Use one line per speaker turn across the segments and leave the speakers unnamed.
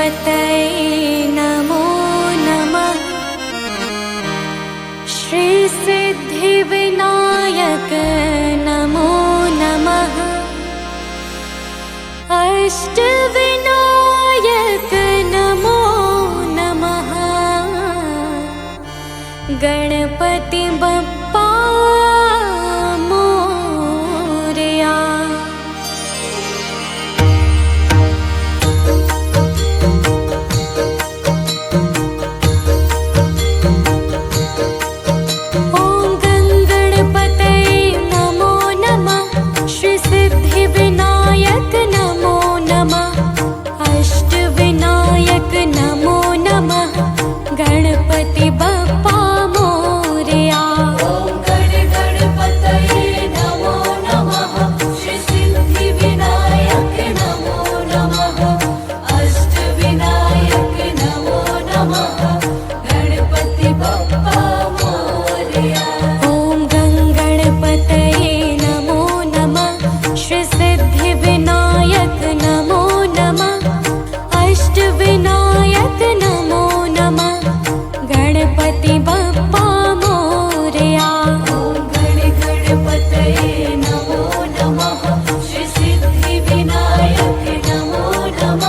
गणपतये नमो नमः। श्री सिद्धिविनायक नमो नमः। अष्टविनायक नमो नमः। गणपति बप्पा मोरया। ओम गणपतये नमो नमः। श्री सिद्धिविनायक नमो नमः। अष्टविनायक नमो नमः। गणपति बप्पा मोरया।
ओम गणपतये नमो नमः। श्री सिद्धिविनायक नमो नमः। अष्टविनायक नमो नमः। गणपति बप्पा मोरया।
ओम गणपतये नमो नमः। श्री सिद्धिविनायक नमो नमः। अष्टविनायक नमो नमः। गणपति बप्पा मोरया।
ओम गणपतये नमो नमः। श्री सिद्धिविनायक नमो नमः।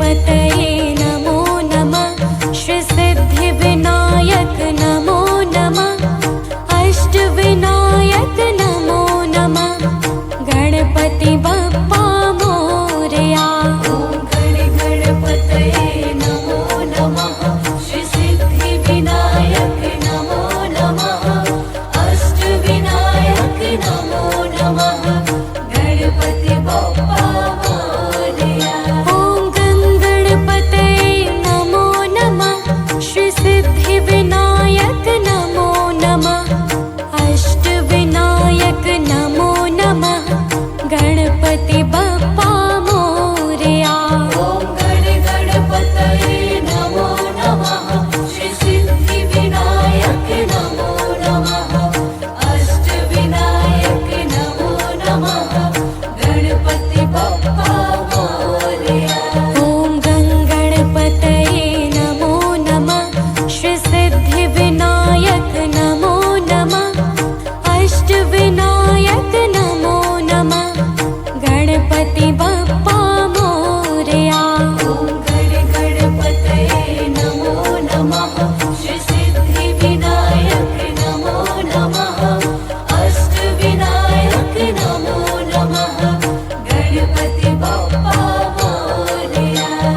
गणपतये नमो नमः श्री सिद्धिविनायक नमो नमः अष्टविनायक नमो नमः गणपति बप्पा मोरया।
ॐ गणपतये नमो नमः श्री सिद्धिविनायक नमो नमः अष्टविनायक नमो नमः गणपति बप्पा मोरया।
ॐ गणपतये नमो नमः श्री सिद्धिविनायक नमो नमः अष्टविनायक नमो नमः गणपति बप्पा मोरया।
ॐ गणपतये नमो नमः श्री सिद्धिविनायक नमो नमः अष्टविनायक नमो नमः गणपति बप्पा मोरया।
ॐ गणपतये नमो नमः श्री सिद्धिविनायक नमो नमः अष्टविनायक नमो नमः गणपति बप्पा मोरया।
ॐ गणपतये नमो नमः श्री सिद्धिविनायक नमो नमः अष्टविनायक नमो नमः गणपति बप्पा मोरया।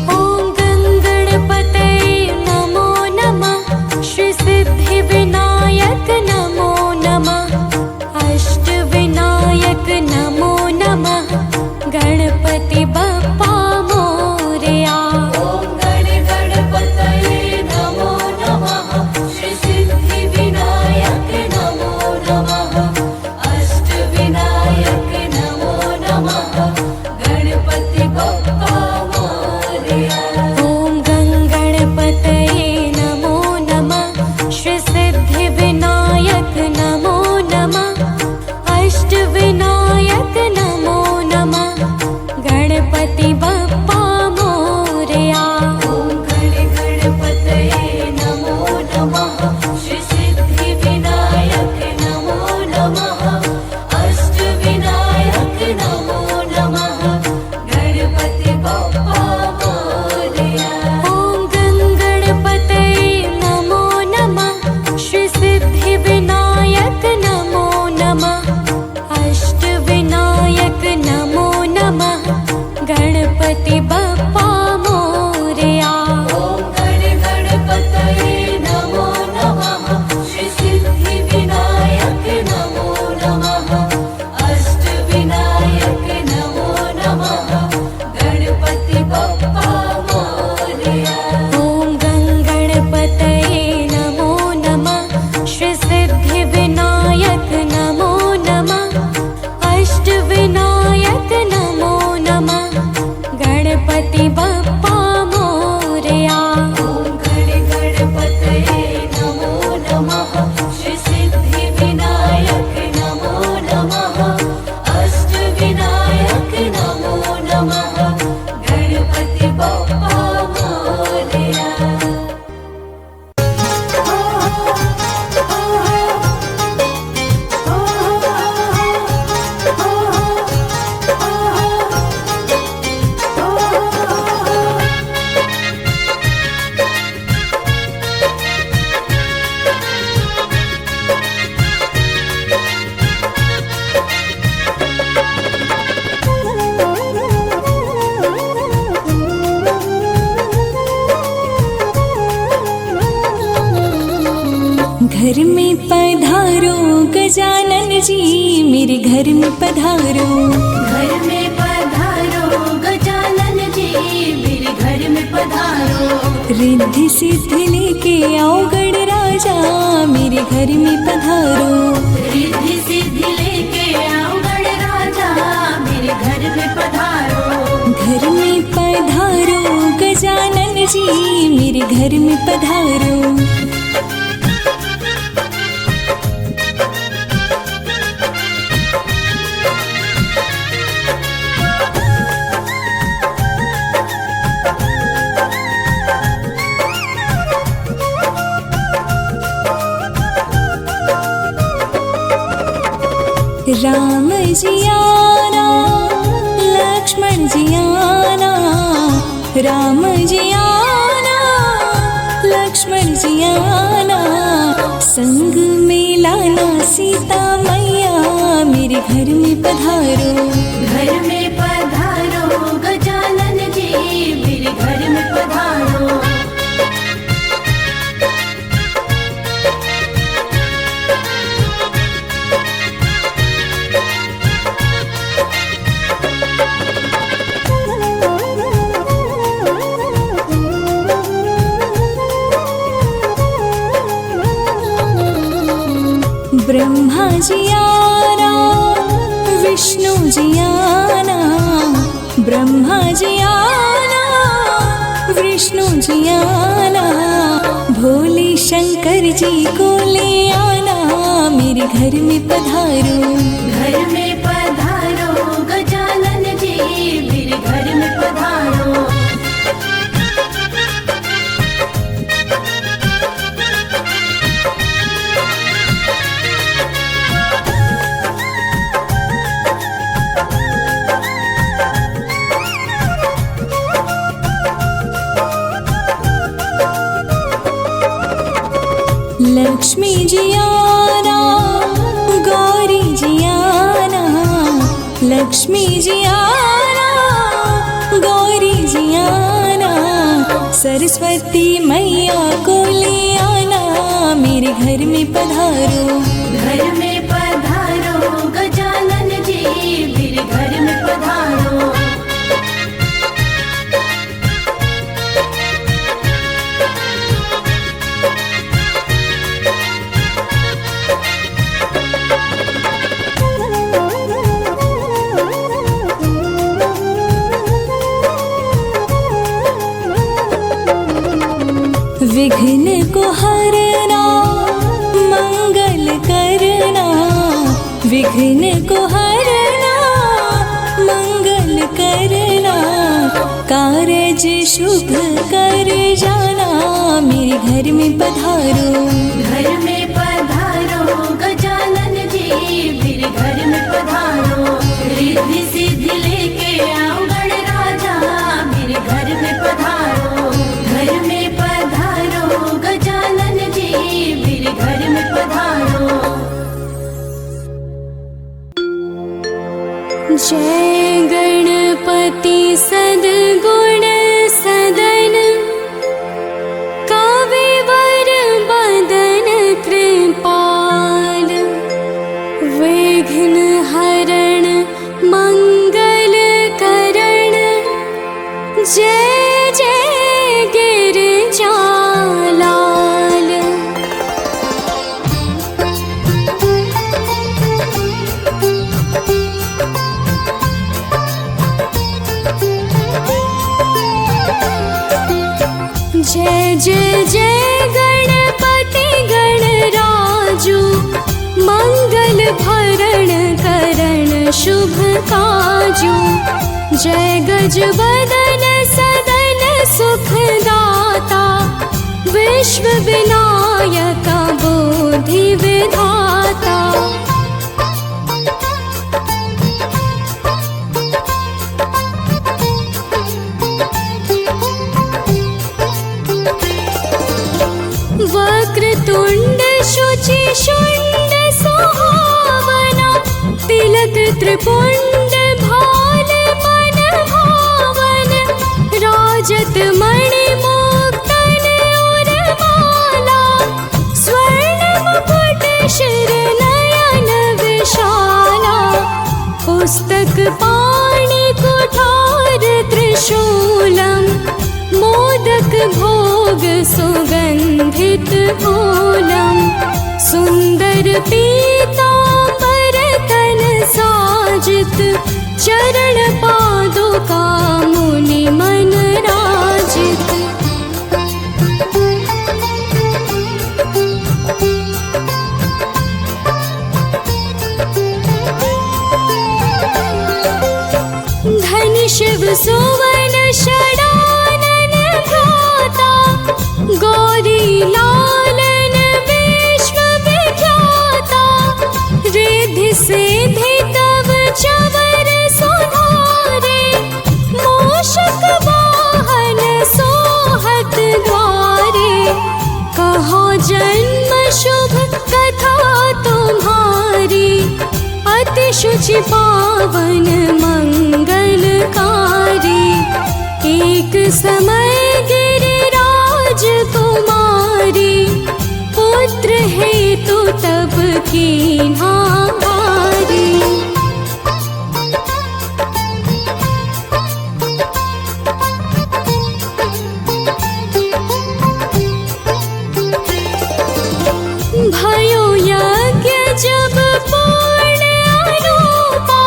ॐ गणपतये नमो नमः श्री सिद्धिविनायक नमो नमः अष्टविनायक नमो नमः गणपति बप्पा मोरया।
ॐ गणपतये नमो नमः श्री सिद्धिविनायक नमो नमः अष्टविनायक नमो नमः गणपति बप्पा मोरया।
ॐ गणपतये नमो नमः श्री सिद्धिविनायक नमो नमः अष्टविनायक नमो नमः गणपति बप्पा मोरया।
ॐ गणपतये नमो नमः श्री सिद्धिविनायक नमो नमः अष्टविनायक नमो नमः गणपति बप्पा मोरया।
ॐ गणपतये नमो नमः श्री सिद्धिविनायक नमो नमः अष्टविनायक नमो नमः गणपति बप्पा मोरया।
ॐ गणपतये नमो नमः श्री सिद्धिविनायक नमो नमः अष्टविनायक नमो नमः गणपति बप्पा मोरया।
ॐ गणपतये नमो नमः श्री सिद्धिविनायक नमो नमः अष्टविनायक नमो नमः गणपति बप्पा मोरया।
ॐ गणपतये नमो नमः श्री सिद्धिविनायक नमो नमः अष्टविनायक नमो नमः गणपति बप्पा मोरया।
घर में पधारो गजानन जी मेरे घर में पधारो।
घर में पधारो गजानन जी मेरे घर में पधारो।
रिद्धि सिद्धि लेके आओ गणराजा मेरे घर में पधारो।
रिद्धि सिद्धि लेके आओ गणराजा मेरे घर में पधारो।
घर में पधारो गजानन जी मेरे घर में पधारो। राम जी आना, लक्ष्मण जी आना, राम जी आना, लक्ष्मण जी आना, संग में लाना सीता मैया, मेरे घर में पधारो।
घर में पधारो गजानन जी, मेरे घर में पधारो।
ब्रह्मा जी आना, विष्णु जी आना, ब्रह्मा जी आना, विष्णु जी आना, भोले शंकर जी को ले आना, मेरे घर में पधारो।
घर में पधारो गजानन जी, मेरे घर में पधारो।
लक्ष्मी जी आना, गौरी जी आना, लक्ष्मी जी आना, गौरी जी आना, सरस्वती मैया को ले आना, मेरे घर में पधारो।
घर में पधारो गजानन जी, मेरे घर में पधारो।
विघ्न को हरना, मंगल करना, विघ्न को हरना, मंगल करना, कारज शुभ कर जाना, मेरे घर में पधारो।
घर में पधारो गजानन जी, मेरे घर में पधारो। रिद्धि सिद्धि लेके आओ गणराजा, मेरे घर में पधारो। घर में पधारो गजानन जी, मेरे घर में पधारो।
जय गणपति सद्गुण सदन, कविवर बदन कृपाल, विघ्न हरण मंगल करण, जय जय गिरिजा लाल। जय जय जय गणपति गणराजू, मंगल भरण करण शुभ काजू, जय गजबदन सदन सुखदाता, विश्व विनायक बोधि विधाता। वक्रतुंड शुचि शुंड सुहावना, तिलक त्रिपुंड भाल मन भावन, राजत मणि मुक्तन उर्माला, स्वर्ण मुकुट शिर नयन विशाला, पुस्तक पाणि कुठार त्रिशूलम, मोदक भोग सुगंधित फूलम, सुंदर पीतांबर तन साजित, चरण पादुका मुनि मन राजित। धन शिव सुवन षडानन भ्राता, गौरी लालन विश्व विख्याता, रिद्धि सिद्धि पावन मंगलकारी। एक समय गिरिराज कुमारी, पुत्र हेतु तब कीन्हा भारी। भयो यज्ञ जब पूर्ण अनुपा,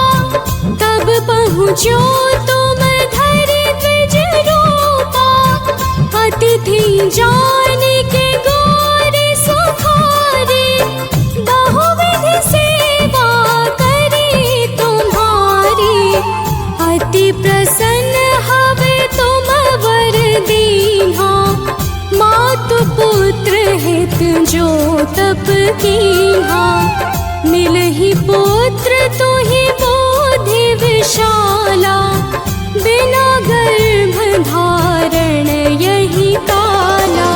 तब पहुँचो तुम धरि द्विज रूपा। अतिथि जानी के गौरी सुखारी, बहुविधि सेवा करी तुम्हारी। अति प्रसन्न हवे तुम वर दीन्हा, मातु पुत्र हित जो तप कीन्हा। मिलहि पुत्र तुहि बोधि विशाला, बिना गर्भ धारण यही काला।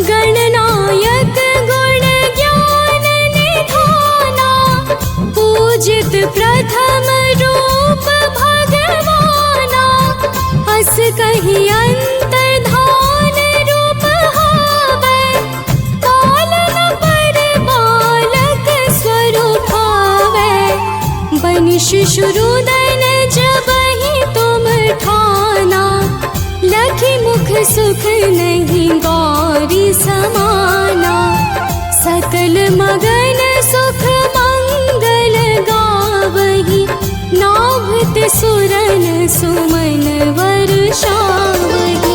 गणनायक गुण ज्ञान निधाना, पूजित प्रथम रूप भगवाना। अस कहि अंतर्धान रूप हावै, पालन पर बालक स्वरूप हावै। बनि शिशुरुदन जबहि तुम ठाना, लखि मुख सुख नहीं गौरी समाना। सकल मगन सुख मंगल गावही, नाभत सुरन सुमन वर्षावही।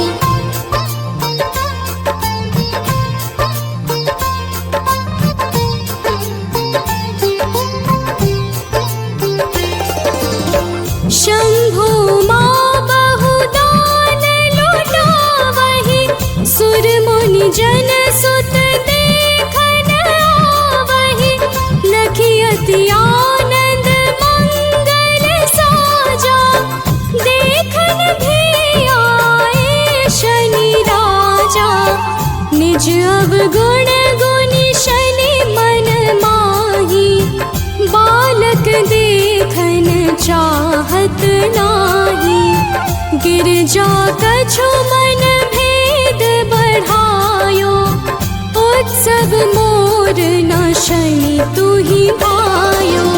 शंभु माँ बहुदान लुटावही, सुर मुनि जन सुत देखन आवही। लखि अति आनंद मंगल साजा, देखन भी आए शनि राजा। निज अवगुण गुनि शनि मन माही, बालक देखन चाहत नाही। गिरजा कछु मन भेद बढ़ायो, उत्सव मोर न शनि तुहि भायो।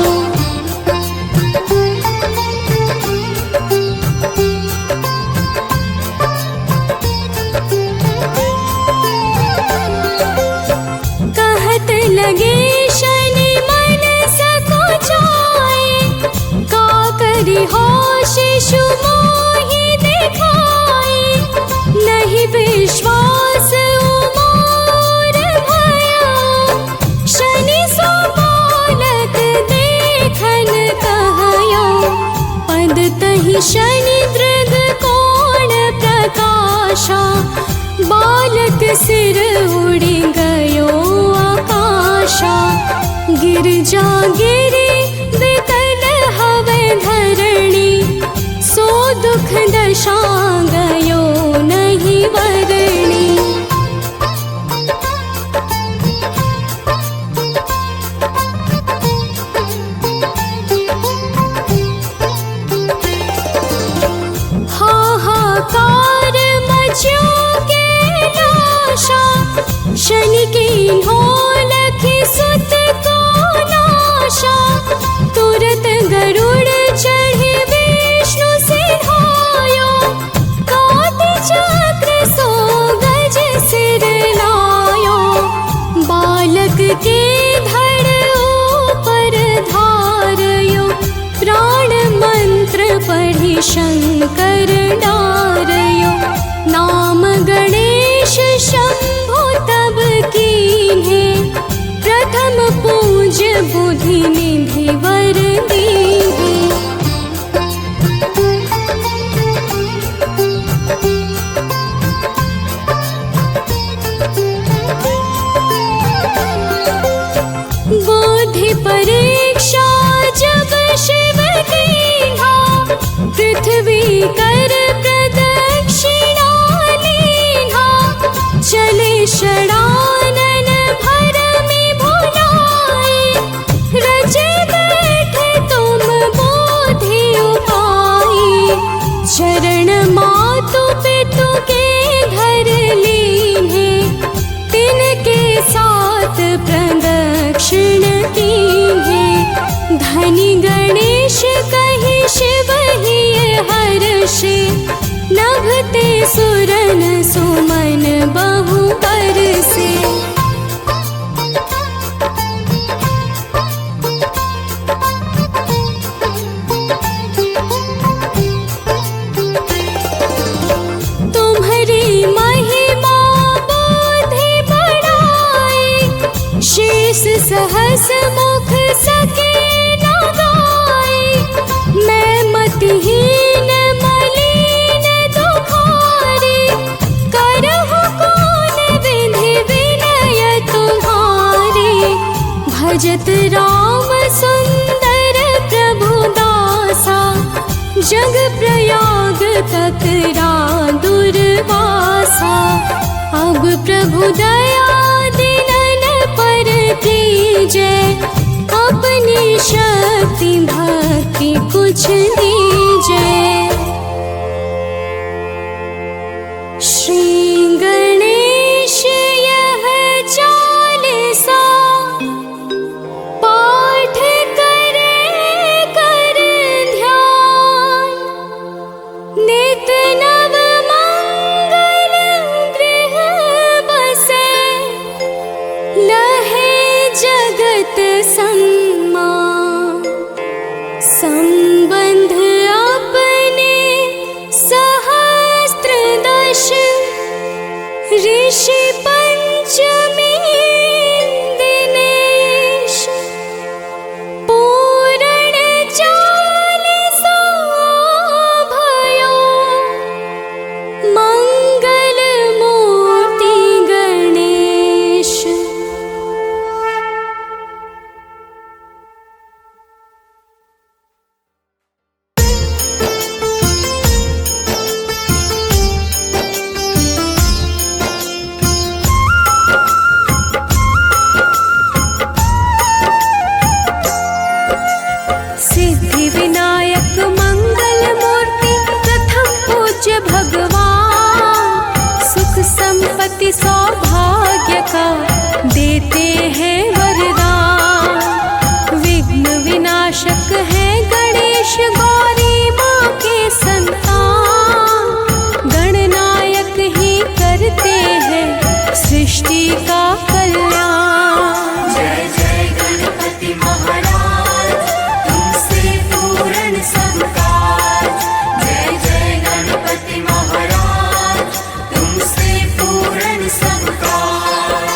कहत लगे शनि मन सकुचाए, का करि हो शिशु मोहि दिखाए। नहीं विश्वास उमोर भयो, शनि सो बालक देखन कहयो। पद तहि शनि दृग कोण प्रकाशा, बालक सिर उड़ि गयो आकाशा। गिरजा गिरि विकल हवै धरणी, सो दुख दशा गयो नहीं वरणी। हाहाकार मच्यो के नाशा, शनि कीन्हो लखि सुत को नाशा। तुरत गरुड़ चढ़ि विष्णु सिधायो, काति चक्र सो गज सिर लायो। बालक के धड़ ऊपर धारयो, प्राण मंत्र पढ़ि शंकर डारयो। नाम गणेश शंभु तब कीन्हे, प्रथम पूज बुद्धि निधि वर दीन्हे। बुद्धि परीक्षा जब शिव कीन्हा, पृथ्वी कर प्रद सुरन सुमन बहु बरसे। तुम्हारी महिमा बुद्धि बढ़ाई, शेष सहस मुख सके न गाई। मैं मतिहीन मलिन दुखारी, करहु कौन विधि विनय तुम्हारी। भजत राम सुंदर प्रभु दासा, जग प्रयाग ककरा दुर्वासा। अब प्रभु दया दिनन पर कीजै, अपनी शक्ति भक्ति कुछ दीजै। श्री गणेश यह चालीसा, पाठ करे कर ध्यान। नित नव मंगल गृह बसे, लहे जगत सम्मान। संबंध अपने सहस्त्र दश, ऋषि पंचमी दिनेश। पूरण चालीसा भयो, मंगल मूर्ति गणेश। सिद्धि विनायक मंगल मूर्ति, प्रथम पूज्य भगवान। सुख संपत्ति सौभाग्य का देते हैं वरदान। विघ्न विनाशक है गणेश, गौरी माँ के संतान। गणनायक ही करते हैं सृष्टि का कल्याण।
जय जय गणपति महाराज, तुमसे पूर्ण सब काज। जय जय गणपति महाराज, तुमसे पूर्ण सब काज।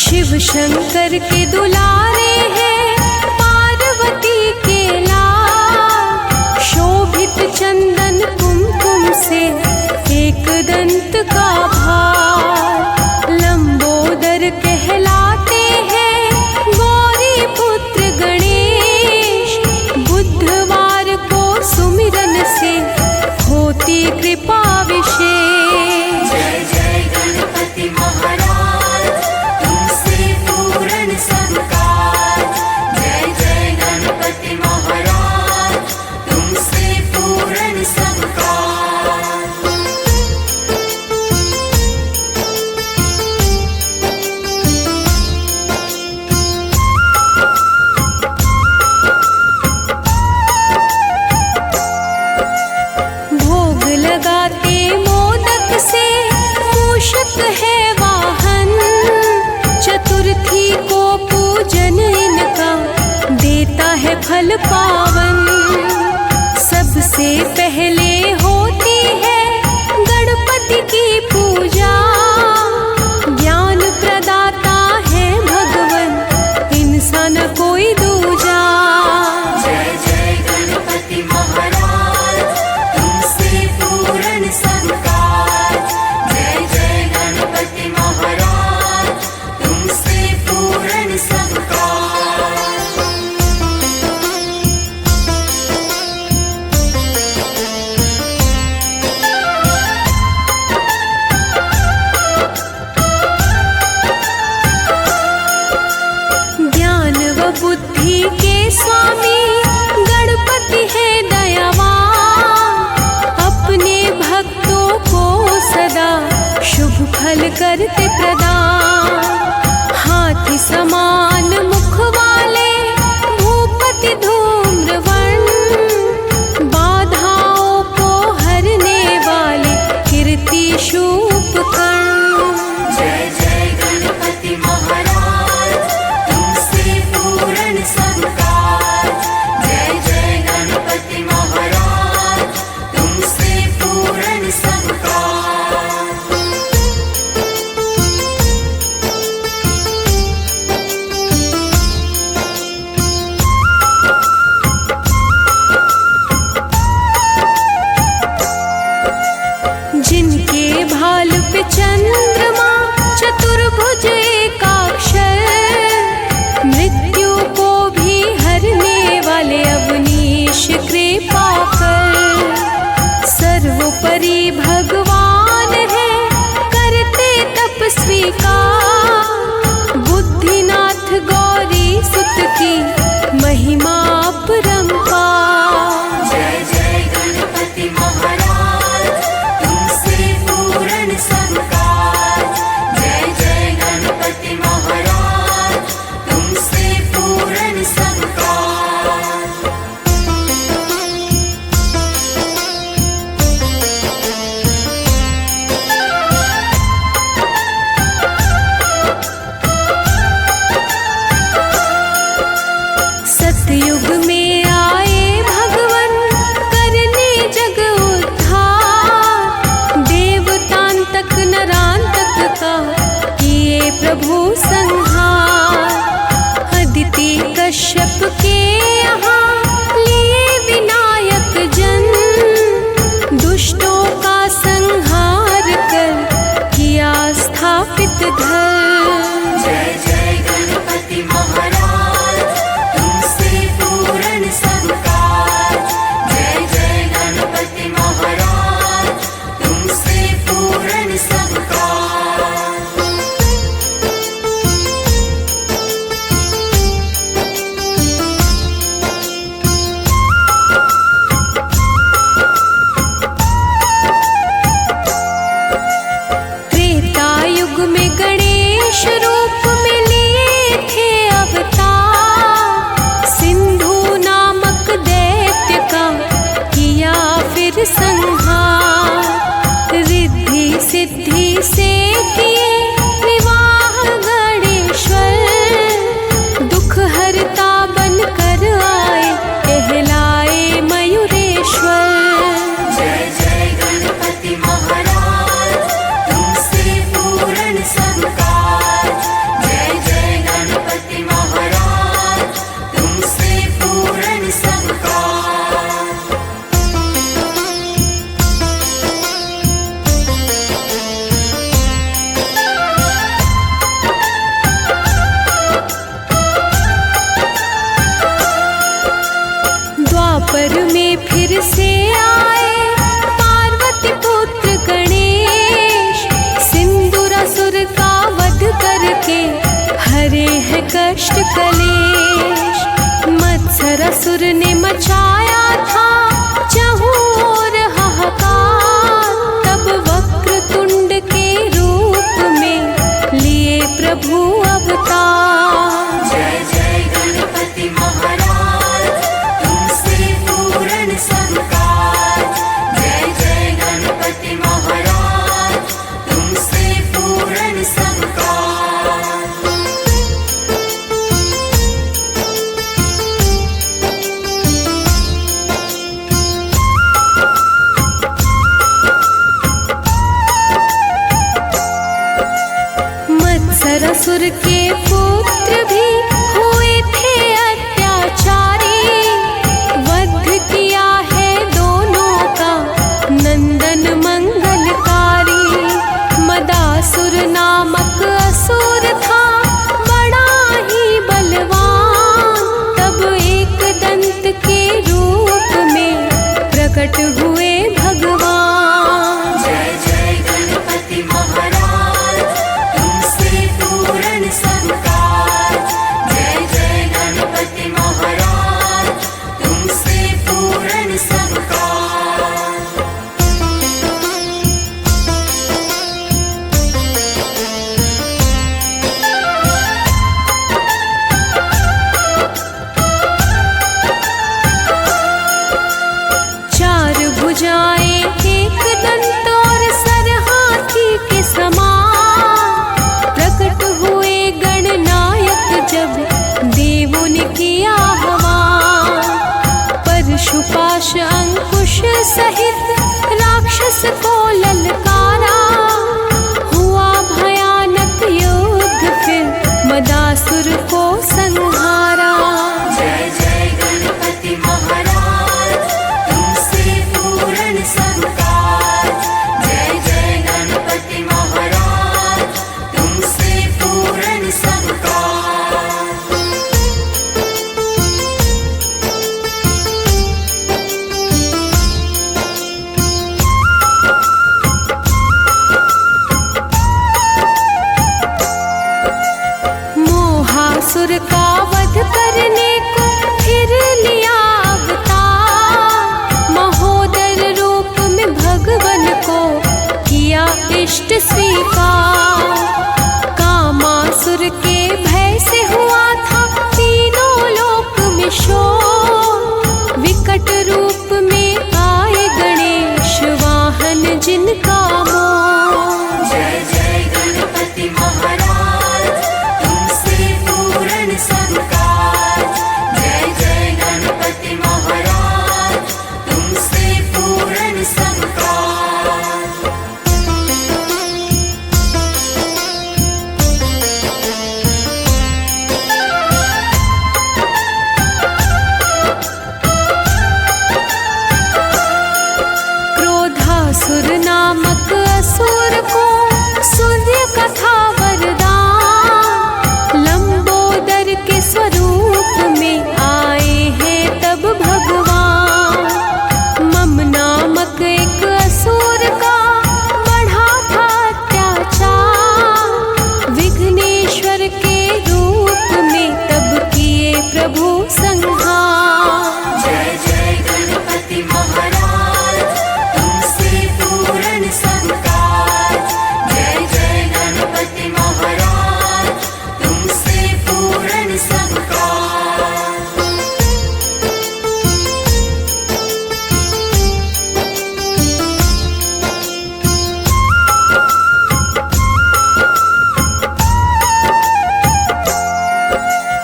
शिव शंकर के दुलारे हैं, पार्वती के लाल। शोभित चंदन कुमकुम से एक दंत का भार। लंबोदर कहलाते हैं गौरी पुत्र गणेश। बुधवार को सुमिरन से होती कृपा विशेष।
जय जय गणपति महाराज, तुमसे पूर्ण सब काज। जय जय गणपति महाराज, तुमसे पूर्ण सब काज।
भोग लगाते मोदक से, मूषक है वाहन। चतुर्थी को पूजन इनका देता है फल पावन। सबसे पहले होती है गणपति की पूजा। ज्ञान प्रदाता है भगवन, इनसा न कोई दूजा।
जय जय गणपति महाराज, तुमसे पूर्ण सब काज। जय जय गणपति महाराज, तुमसे पूर्ण सब काज।
ज्ञान व बुद्धि के स्वामी गणपति है दयावान। अपने भक्तों को सदा शुभ फल करते प्रदान। हाथी समान मुख वाले भूपति धूम्रवर्ण, बाधाओं को हरने वाले कीर्ति शूपकर्ण।
जय जय गणपति महाराज, तुमसे पूर्ण सब काज। जय जय गणपति महाराज, तुमसे पूर्ण सब काज।
जिनके भाल पे चंद्रमा चतुर्भुज एकाक्षर, मृत्यु को भी हरने वाले अवनीश कृपाकर। सर्वोपरि भगवान है करते तपस्वी का, बुद्धिनाथ गौरी सुत की महिमा अपरंपार।
जय जय गणपति महाराज, तुमसे पूर्ण सब काज। जय जय गणपति महाराज, तुमसे पूर्ण सब काज।
सतयुग में आए भगवन करने जग उद्धार, देवतांतक नरांतक का किए प्रभु संहार। अदिति कश्यप के यहाँ लिए विनायक जन, दुष्टों का संहार कर किया स्थापित धर्म।
जय जय गणपति महाराज, तुमसे पूर्ण सब काज। जय जय गणपति महाराज, तुमसे पूर्ण सब काज।
त्रेता युग में गणेश रूप में लिए थे अवतार, सिंधु नामक दैत्य का किया फिर संहार। रिद्धि सिद्धि से किए विवाह गणेश्वर, दुख हरता बन कर आए कहलाए मयूरेश्वर।
जय जय गणपति महाराज, तुमसे पूर्ण सब काज। जय जय गणपति महाराज, तुमसे पूर्ण सब काज।
द्वापर में फिर से आए पार्वती पुत्र गणेश, सिंदूरासुर का वध करके हरे है कष्ट कलेश। मत्सरासुर ने मचाया था चहुं ओर हाहाकार, तब वक्रतुंड के रूप में लिए प्रभु अवतार।
जय जय गणपति महाराज, तुमसे पूर्ण सब काज। जय जय गणपति महाराज, तुमसे पूर्ण सब काज।
मत्सरासुर के पुत्र भी हुए थे अत्याचारी, वध किया है दोनों का नंदन मंगलकारी। मदासुर नामक असुर था बड़ा ही बलवान, तब एक दंत के रूप में प्रकट हुए भगवान।
जय जय गणपति महाराज, तुमसे पूर्ण सब काज। जय जय गणपति महाराज, तुमसे पूर्ण सब काज।
उसको ललकारा, हुआ भयानक युद्ध फिर मदासुर को संहारा।
जय जय गणपति महाराज, तुमसे पूर्ण सब काज। जय जय गणपति महाराज, तुमसे पूर्ण सब काज।
मोहासुर का वध करने को फिर लिया अवतार, महोदर रूप में भगवन को किया इष्ट स्वीकार। कामासुर के भय से हुआ था तीनों लोक में शोर, विकट रूप में आए गणेश वाहन जिनका मोह।
जय जय गणपति महाराज, तुमसे पूर्ण सब काज। जय जय गणपति महाराज, तुमसे पूर्ण सब काज।
क्रोधासुर नामक असुर को सूर्य का था वरदान, लंबोदर के स्वरूप में आए हैं तब भगवान। मम नामक एक असुर का बढ़ा था अत्याचार, विघ्नेश्वर के रूप में तब किए प्रभु संहार।
जय जय गणपति महाराज, तुमसे पूर्ण सब काज। जय जय गणपति महाराज, तुमसे पूर्ण सब काज।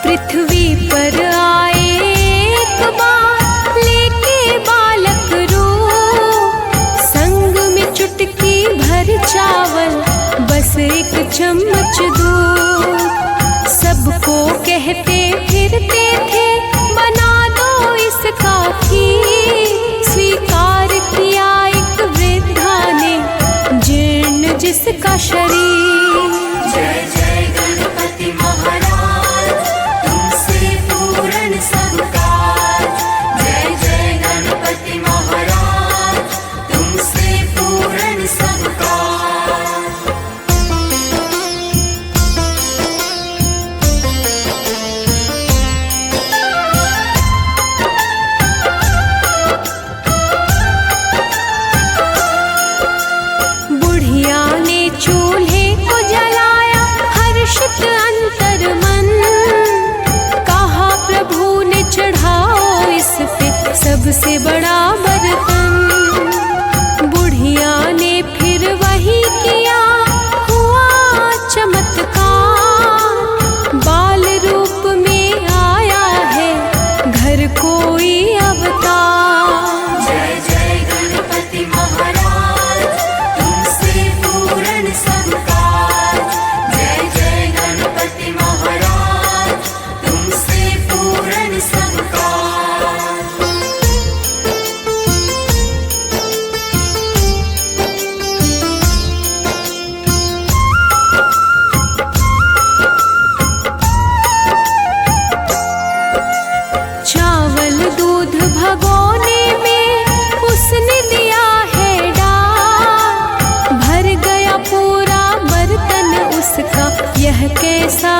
पृथ्वी पर आए एक बार लेके बालक रूप, संग में चुटकी भर चावल बस एक चम्मच दूध। सबको कहते फिरते थे बना दो इसका खीर, स्वीकार किया एक वृद्धा ने जीर्ण जिसका शरीर।
जय जय गणपति महाराज, तुमसे पूर्ण सब काज। जय जय गणपति महाराज, तुमसे पूर्ण सब काज।
बुढ़िया ने चूल्हे को जलाया, हर्षित अंतर मन, कहा प्रभु ने चढ़ाओ इस पे सबसे बड़ा बर्तन। बुढ़िया ने फिर वही किया, हुआ चमत्कार, बाल रूप में आया है घर कोई अवतार।
जय जय गणपति महाराज, तुमसे पूर्ण सब काज। जय जय गणपति महाराज, तुमसे पूर्ण सब काज।
चावल दूध भगोने में उसने दिया है डाल, भर गया पूरा बर्तन उसका यह कैसा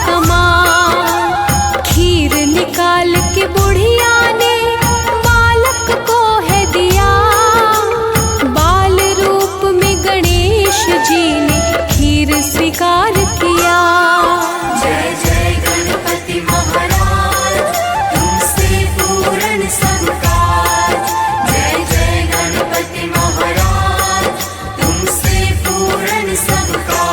कमाल। खीर निकाल के बुढ़िया ने बालक को है दिया, बाल रूप में गणेश जी ने खीर स्वीकार किया।
जय जय गणपति महाराज, तुमसे पूर्ण सब काज। जय जय गणपति महाराज, तुमसे पूर्ण सब काज।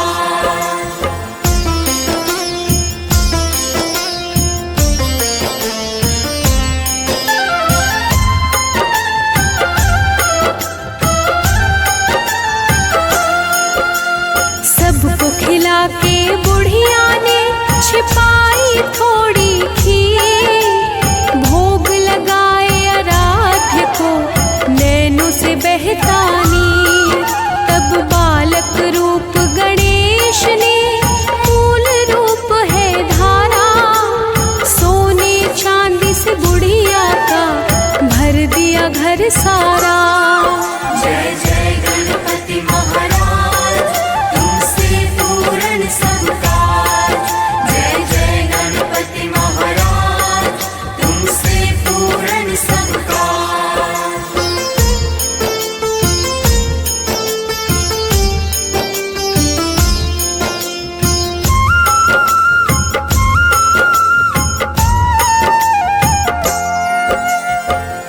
घर सारा।
जय जय गणपति महाराज, तुमसे पूर्ण सब काज। जय जय गणपति महाराज, तुमसे पूर्ण सब काज।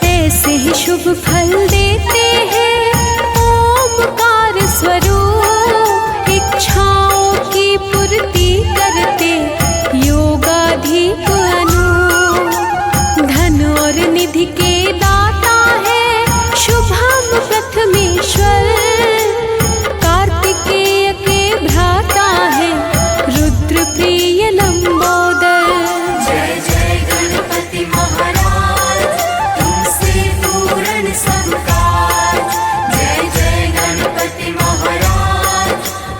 ऐसे ही शुभ फल देते हैं ओमकार स्वरूप, इच्छाओं की पूर्ति करते योगाधीप अनु। धन और निधि के दाता है शुभम प्रथमेश्वर, कार्तिकेय के भ्राता है रुद्र प्रिय लंबोदर।
जय जय गणपति महाराज, तुमसे पूर्ण सब काज। जय जय गणपति महाराज,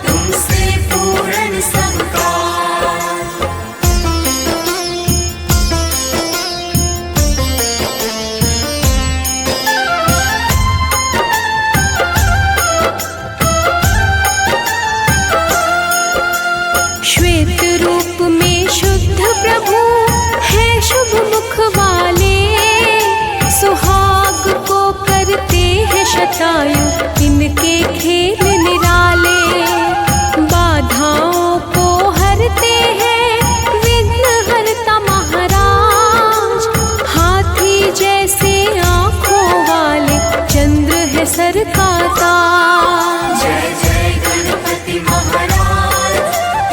तुमसे पूर्ण सब काज।
श्वेत रूप में शुद्ध प्रभु है शुभ मुख वाले, सुहाग को करते हैं शतायु इनके खेल निराले। बाधाओं को हरते हैं विघ्न हरता महाराज, हाथी जैसे आँखों वाले चंद्र है सर का ताज।
जय जय गणपति महाराज,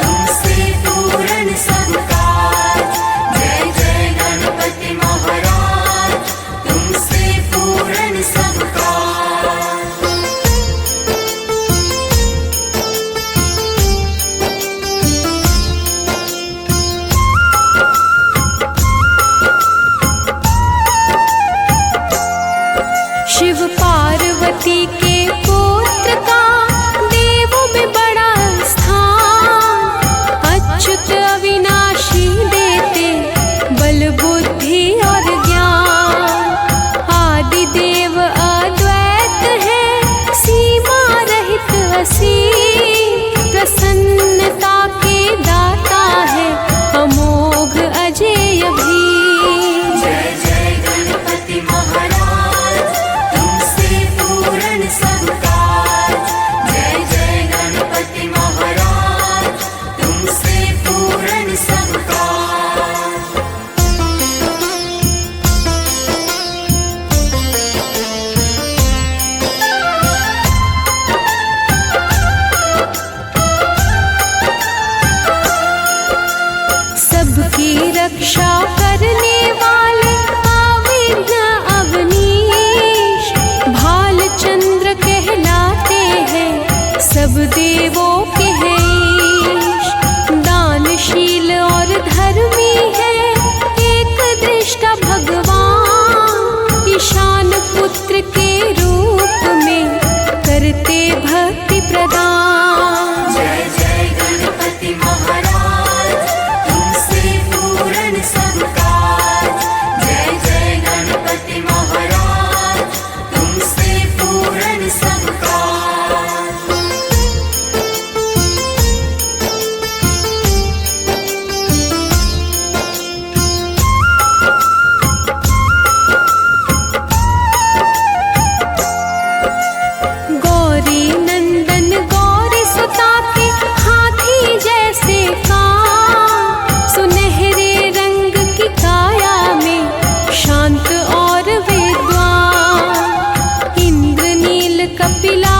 तुमसे पूर्ण सब काज। जय जय गणपति महाराज, तुमसे पूर्ण सब काज।
शिव पार्वती के पुत्र का देवों में बड़ा स्थान, अच्युत अविनाशी देते बल बुद्धि और ज्ञान। आदि देव अद्वैत है सीमा रहित असीम, प्रसन्नता के दाता है अमोघ अजेय भी।
जय जय गणपति महाराज, तुमसे पूर्ण सब काज। जय जय गणपति महाराज, तुमसे पूर्ण सब काज।
सबकी रक्षा करने वाले अविघ्न अवनीश, भालचंद्र कहलाते हैं सब देवों के हैं ईश। दानशील और धर्मी है एक दृष्टा भगवान, ईशान पुत्र के रूप में करते भक्ति प्रदान।
जय जय गणपति महाराज, तुमसे पूर्ण सब काज। जय जय गणपति महाराज, तुमसे पूर्ण सब काज।
गौरी नंदन गौरी सुता के हाथी जैसे कान, सुनहरे रंग की काया में शांत और विद्वान। इंद्र नील कपिला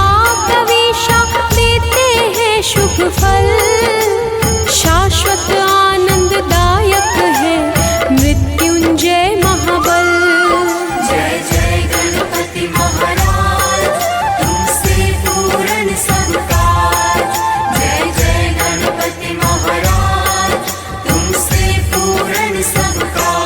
कवीशा देते हैं शुभ फल, शाश्वत आनंददायक है मृत्युंजय महाबल।
जय जय गणपति महाराज, तुमसे पूर्ण सब काज। जय जय गणपति महाराज, तुमसे पूर्ण सब काज।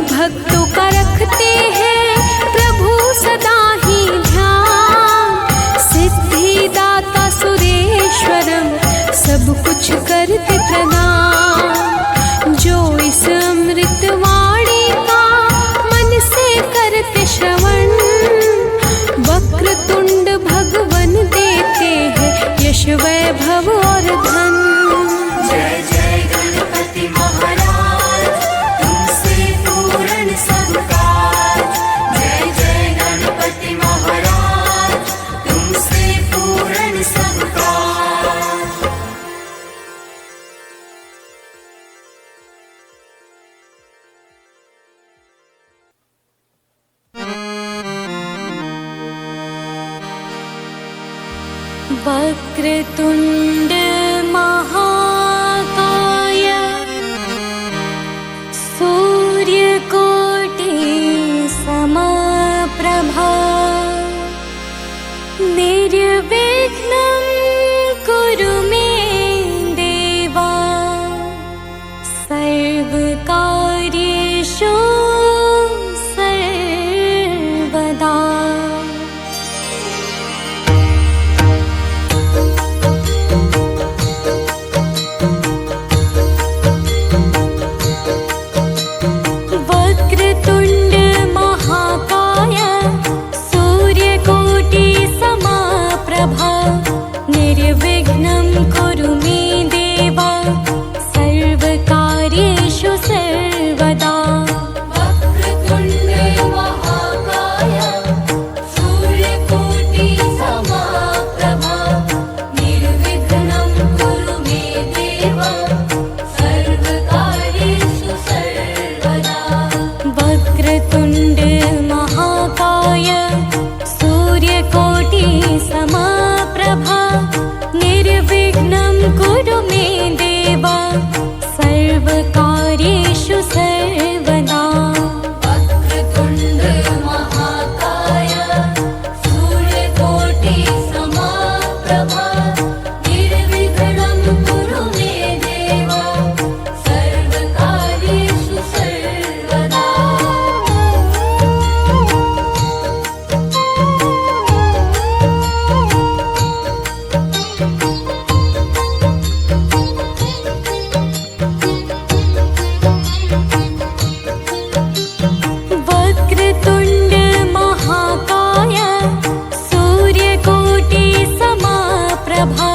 भक्तों का रखते हैं प्रभु सदा मुझ करते प्रणाम। जो इस अमृत वाणी का मन से करते श्रवण, वक्रतुंड भगवन देते हैं यश वैभव और धन।
जय जय गणपति महाराज, तुमसे पूर्ण सब काज। जय जय गणपति महाराज, तुमसे पूर्ण सब काज।
वक्रतुंड महाकाय, सूर्यकोटि समप्रभा, निर्विघ्नं कुरु मे देवा, सर्वकार्येषु सर्वदा। वक्रतुंड महाकाय, सूर्यकोटि समप्रभा, निर्विघ्नं कुरु मे देवा, सर्वकार्येषु सर्वदा।
वक्रतुंड महाकाय, सूर्यकोटि समप्रभा, निर्विघ्नं कुरु मे देवा, सर्वकार्येषु सर्वदा।
वक्रतुंड महाकाय, सूर्यकोटि समप्रभा, निर्विघ्नं कुरु मे देवा, सर्वकार्येषु सर्वदा।
वक्रतुंड महाकाय, सूर्यकोटि समप्रभा, निर्विघ्नं कुरु मे देवा, सर्वकार्येषु सर्वदा।
वक्रतुंड महाकाय, सूर्यकोटि समप्रभा,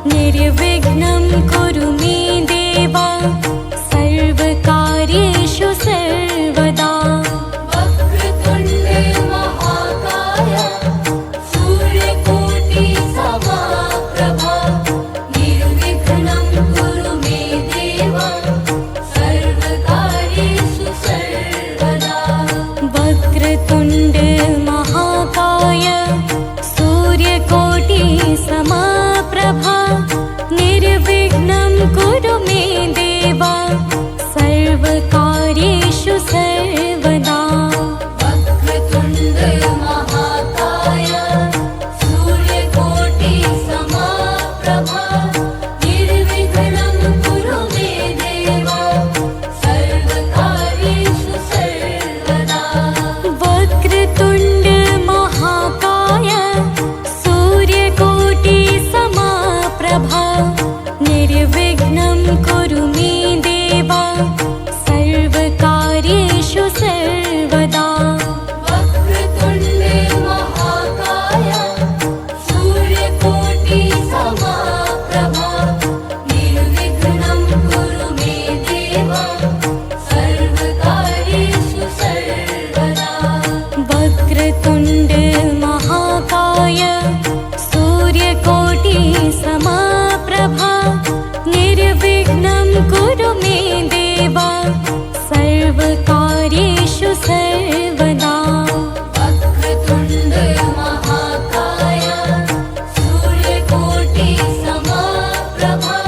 निर्विघ्नं कुरु मे देवा, सर्वकार्येषु सर्वदा।
वक्रतुंड महाकाय, सूर्यकोटि समप्रभा, निर्विघ्नं कुरु मे देवा, सर्वकार्येषु सर्वदा।
वक्रतुंड महाकाय, सूर्यकोटि समप्रभा, निर्विघ्नं कुरु मे देवा, सर्वकार्येषु सर्वदा।
वक्रतुंड महाकाय, सूर्यकोटि समप्रभा, निर्विघ्नं कुरु मे देवा, सर्वकार्येषु सर्वदा।
वक्रतुंड महाकाय, सूर्यकोटि समप्रभा, निर्विघ्नं कुरु मे देवा, सर्वकार्येषु सर्वदा।
वक्रतुंड महाकाय, सूर्यकोटि समप्रभा, निर्विघ्नं कुरु मे देवा, सर्वकार्येषु सर्वदा।
वक्रतुंड महाकाय, सूर्यकोटि समप्रभा, निर्विघ्नं कुरु मे देवा, सर्वकार्येषु सर्वदा।
वक्रतुंड महाकाय, सूर्यकोटि समप्रभा,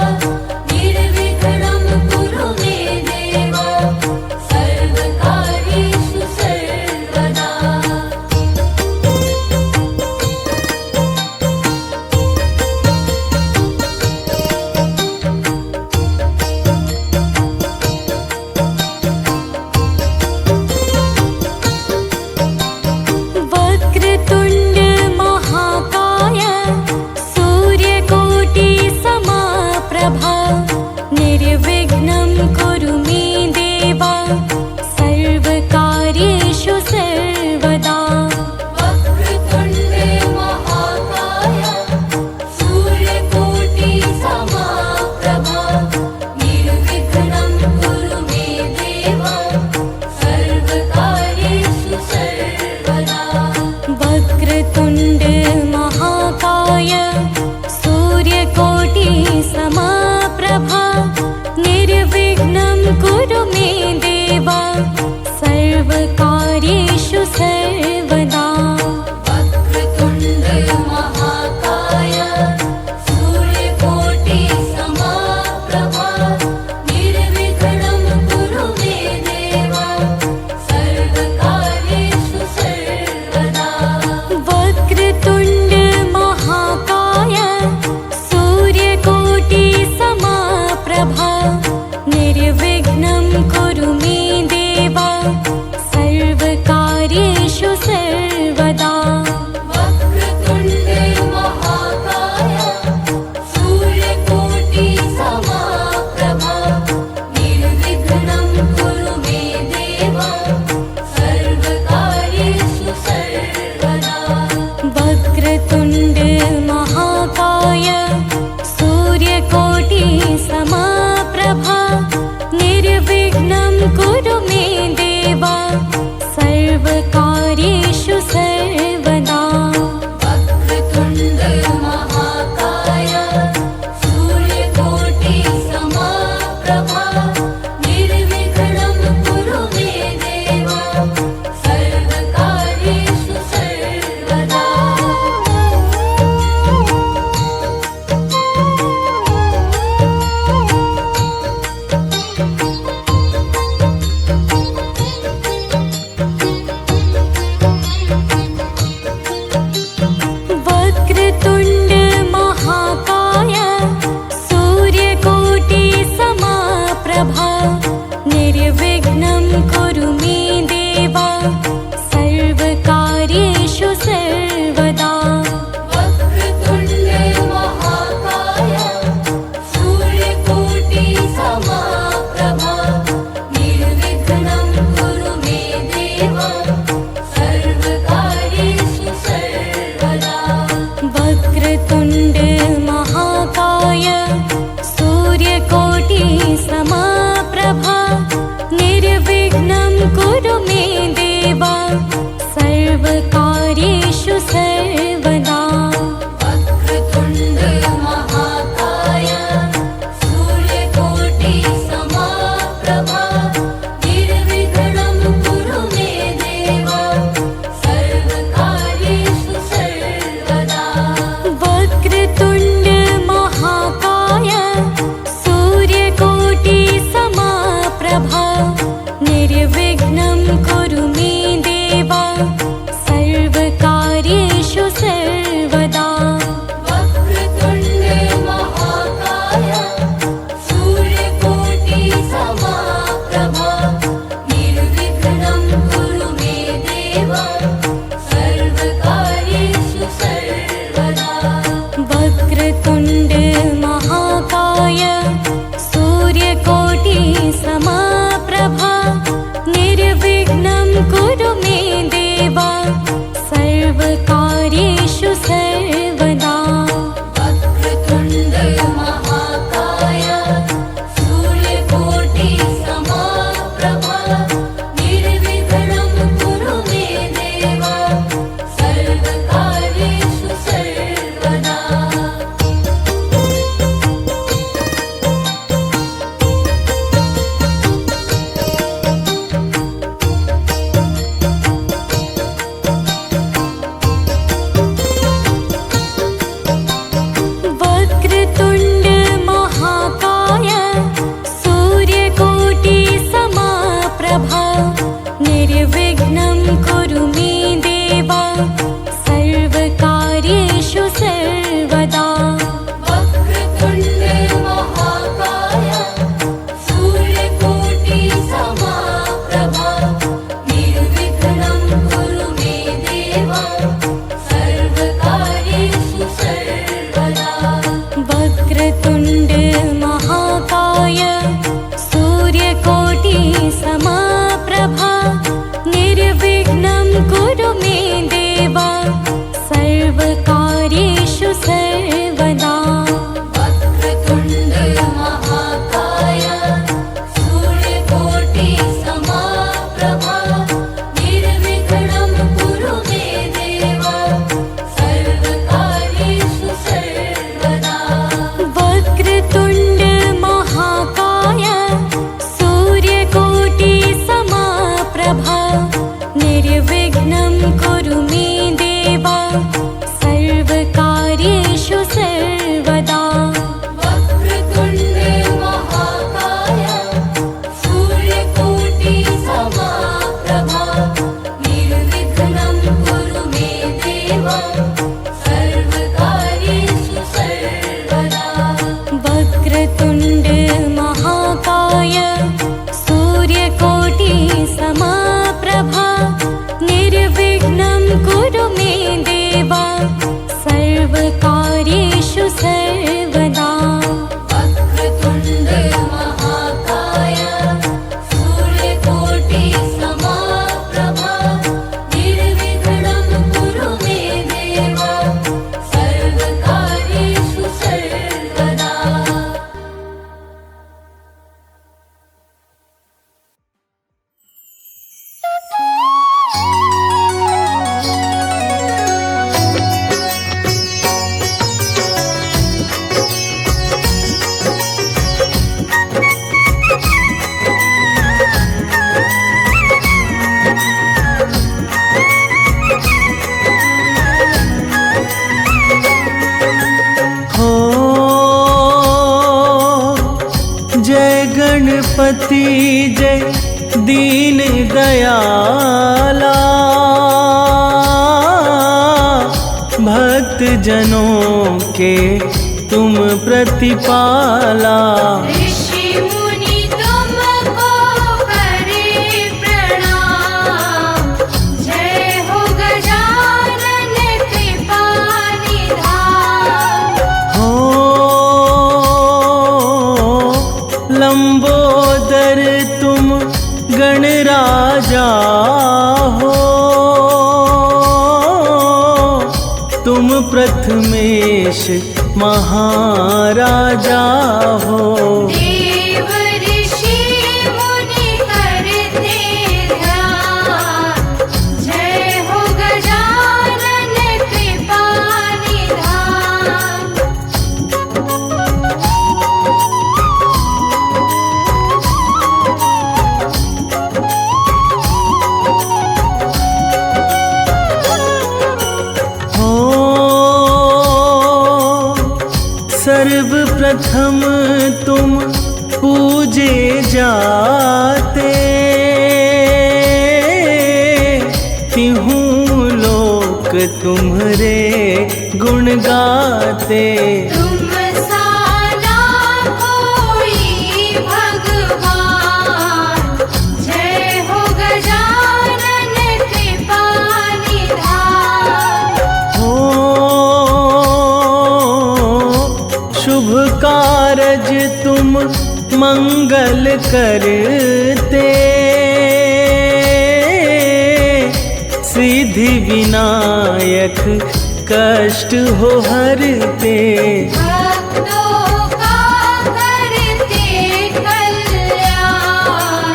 निर्विघ्नं कुरु मे देवा, सर्वकार्येषु सर्वदा। सर्वकार्येषु सर्वदा।
वक्रतुण्ड महाकाय सूर्यकोटि समप्रभा निर्विघ्नं कुरु मे देव सर्वकार्येषु सर्वदा।
वक्रतुण्ड महाकाय सूर्यकोटि समप्रभा निर्विघ्नं कुरु मे देव सर्वकार्येषु सर्वदा।
वक्रतुण्ड महाकाय सूर्यकोटि समप्रभा निर्विघ्नं कुरु मे देव सर्वकार्येषु सर्वदा।
वक्रतुण्ड महाकाय सूर्यकोटि समप्रभा निर्विघ्नं कुरु मे देव सर्वकार्येषु सर्वदा।
वक्रतुण्ड महाकाय सूर्यकोटि समप्रभा निर्विघ्नं कुरु मे देव सर्वकार्येषु सर्वदा।
वक्रतुण्ड महाकाय सूर्यकोटि समप्रभा निर्विघ्नं कुरु मे देव सर्वकार्येषु सर्वदा।
वक्रतुण्ड महाकाय सूर्यकोटि समप्रभा निर्विघ्नं कुरु मे देव सर्वकार्येषु सर्वदा।
वक्रतुण्ड महाकाय सूर्यकोटि समप्रभा निर्विघ्नं कुरु मे देव सर्वकार्येषु सर्वदा।
वक्रतुण्ड महाकाय सूर्यकोटि समप्रभा निर्विघ्नं कुरु मे देव सर्वकार्येषु सर्वदा।
वक्रतुण्ड महाकाय सूर्यकोटि समप्रभा निर्विघ्नं कुरु मे देव सर्वकार्येषु सर्वदा।
वक्रतुण्ड महाकाय सूर्यकोटि समप्रभा निर्विघ्नं कुरु मे देव सर्वकार्येषु सर्वदा।
वक्रतुण्ड महाकाय सूर्यकोटि समप्रभा निर्विघ्नं कुरु मे देव सर्वकार्येषु सर्वदा।
वक्रतुण्ड महाकाय सूर्यकोटि समप्रभा निर्विघ्नं कुरु मे देव सर्वकार्येषु सर्वदा।
वक्रतुण्ड महाकाय सूर्यकोटि समप्रभा निर्विघ्नं कुरु मे देव सर्वकार्येषु सर्वदा।
वक्रतुण्ड महाकाय सूर्यकोटि समप्रभा निर्विघ्नं कुरु मे देव सर्वकार्येषु सर्वदा।
वक्रतुण्ड महाकाय सूर्यकोटि समप्रभा निर्विघ्नं कुरु मे देव सर्वकार्येषु सर्वदा।
वक्रतुण्ड महाकाय सूर्यकोटि समप्रभा निर्विघ्नं कुरु मे देव
प्रभा निर्विघ्नं कुरु मे देव सर्वकार्येषु सर्वदा।
वक्रतुण्ड महाकाय सूर्यकोटि समप्रभा निर्विघ्नं कुरु मे देव सर्वकार्येषु सर्वदा।
वक्रतुण्ड महाकाय सूर्यकोटि समप्रभा निर्विघ्नं कुरु मे देव सर्वकार्येषु सर्वदा।
वक्रतुण्ड महाकाय सूर्यकोटि समप्रभा निर्विघ्नं कुरु मे देव सर्वकार्येषु सर्वदा।
वक्रतुण्ड महाकाय सूर्यकोटि समप्रभा निर्विघ्नं कुरु मे देव सर्वकार्येषु सर्वदा।
हो जय गणपति जय दीन दयाला भक्त जनों के तुम प्रतिपाला।
ऋषि मुनि तुमको करे प्रणाम जय हो गजानन कृपा निधान।
हो लंबोदर तुम गणराजा हो तुम प्रथमेश महाराजा हो।
देव ऋषि मुनि करते ध्यान जय हो गजानन कृपा निधान।
हो सर्वप्रथम तुम पूजे जाते तिहूँ लोक तुम्हारे गुण गाते।
तुम सा ना कोई भगवान जय हो गजानन कृपा निधान।
हो शुभ कारज तुम मंगल करते सिद्धि विनायक कष्ट हो हरते।
भक्तों का करते कल्याण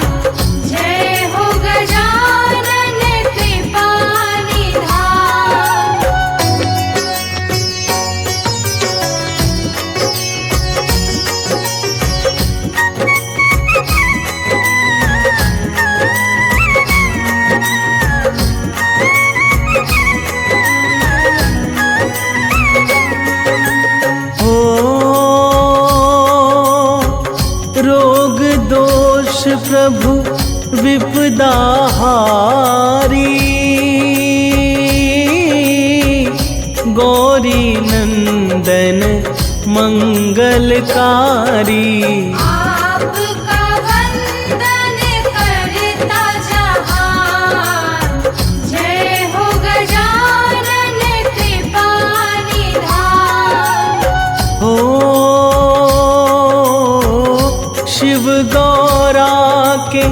जय हो गजानन कृपा निधान।
हो रोग दोष प्रभु विपदा हारी गौरी नंदन मंगलकारी।
आपका वंदन करता जहान जय हो गजानन कृपा निधान।
हो शिव गौरा के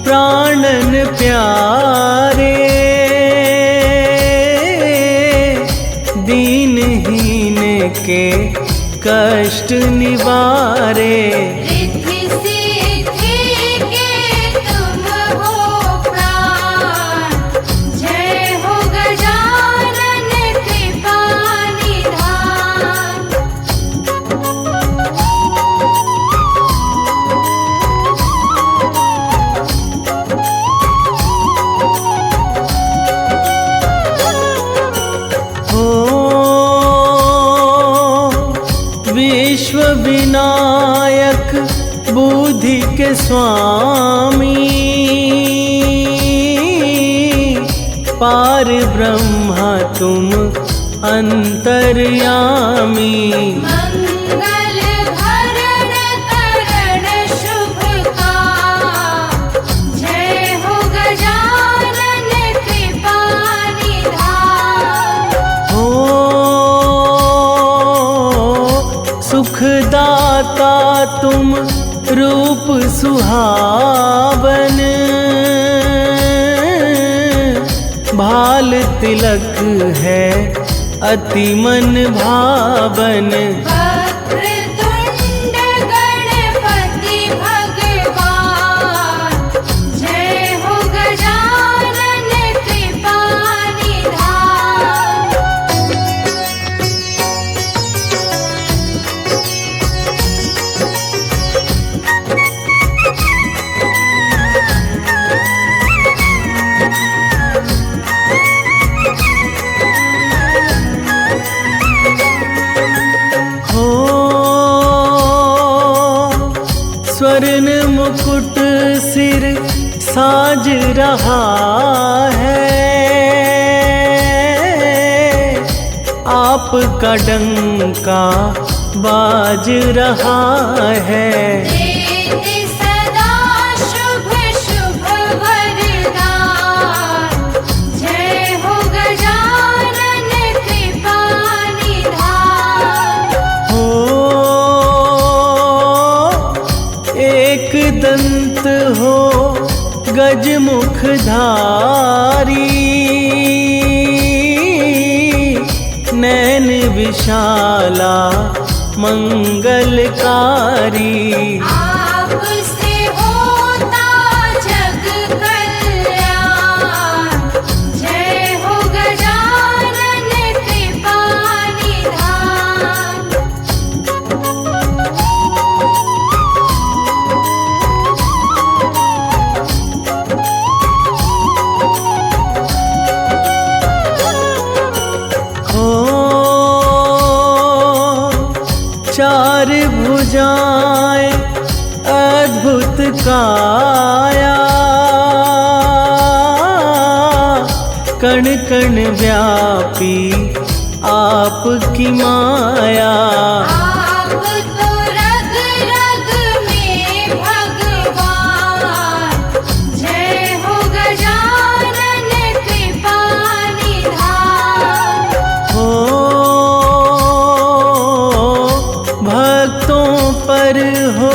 प्राणन प्यारे दीनहीन के कष्ट निवारे।
रिद्धि सिद्धि के तुम हो
विनायक बुद्धि के स्वामी, पार ब्रह्मा तुम अंतर्यामी।
मंगल भरण करण शुभका, जय हो गजानन कृपा निधान।
हो सुखदाता तुम रूप सुहावन, भाल तिलक है अति मन भावन।
वक्रतुंड गणपति भगवान, जय हो गजानन कृपा निधान।
हो स्वर्ण मुकुट सिर साज रहा है, आपका डंका बाज रहा है।
देते सदा शुभ शुभ वरदान, जय हो गजानन कृपा निधान।
हो एक दंत हो गजमुखधारी, नैन विशाला मंगलकारी।
आपसे होता जग कल्याण, जय हो गजानन कृपा निधान।
हो चार भुजाएं अद्भुत काया, कण कण व्यापी आपकी माया।
आप तो रग रग में भगवान, जय हो गजानन कृपा निधान।
हो भक्तों पर हो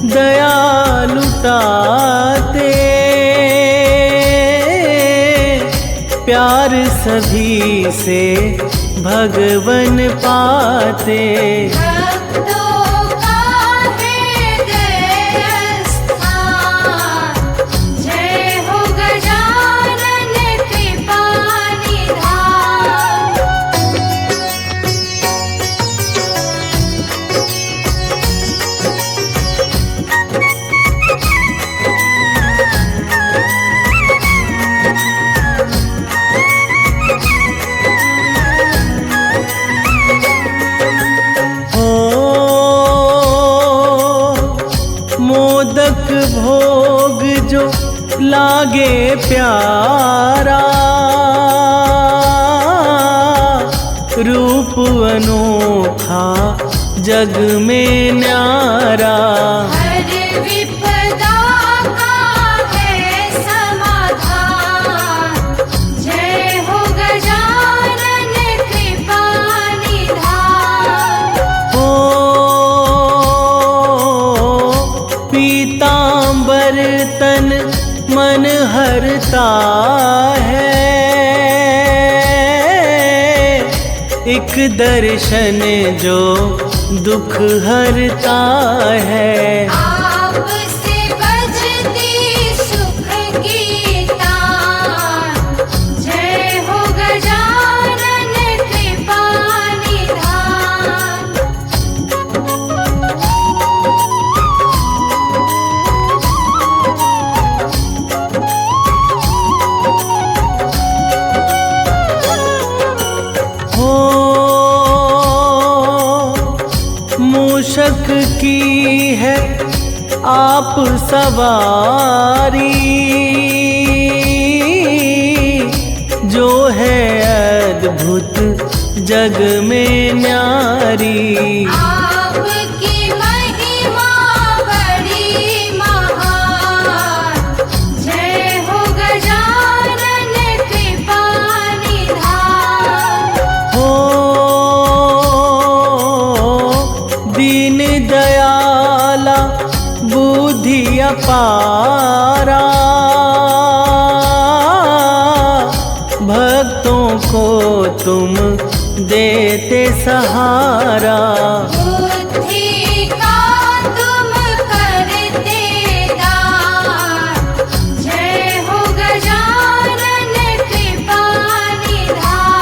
दया लुटाते, प्यार सभी से भगवन पाते।
भक्तों का हृदय स्थान, जय हो गजानन कृपा निधान।
हो मोदक भोग जो लागे प्यारा, रूप अनोखा जग में न्यारा।
हर विपदा का है समाधान, जय हो गजानन कृपा निधान।
हो पीतांबर तन मन हरता है, एक दर्शन जो दुख हरता है।
आपसे बजती सुख की तान, जय हो गजानन कृपा निधान।
आप सवारी जो है अद्भुत जग में न्यारी।
आपकी महिमा बड़ी महान, जय हो गजानन कृपा निधान।
हो दीन दयाला बुद्धि अपारा, भक्तों को तुम देते सहारा।
बुद्धि का तुम करते दान, जय हो गजानन कृपा निधान।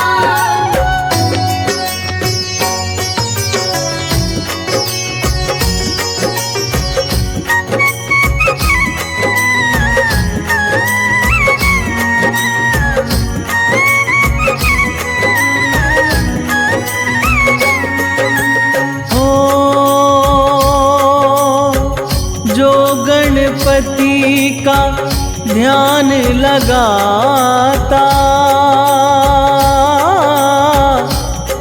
गणपति का ध्यान लगाता,